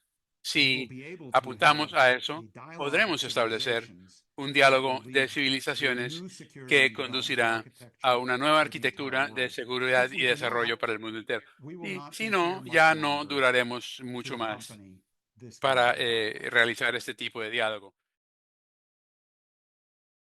we will Si be able to have apuntamos a a eso, dialogue of podremos establecer civilizations un that will diálogo de lead to a civilizaciones new security que and development conducirá a architecture una nueva for the entire arquitectura de world. seguridad If y we do not, desarrollo para el mundo entero. we will Y not si be here no, much ya no longer duraremos to mucho más accompany this kind para of dialogue. realizar este tipo de diálogo.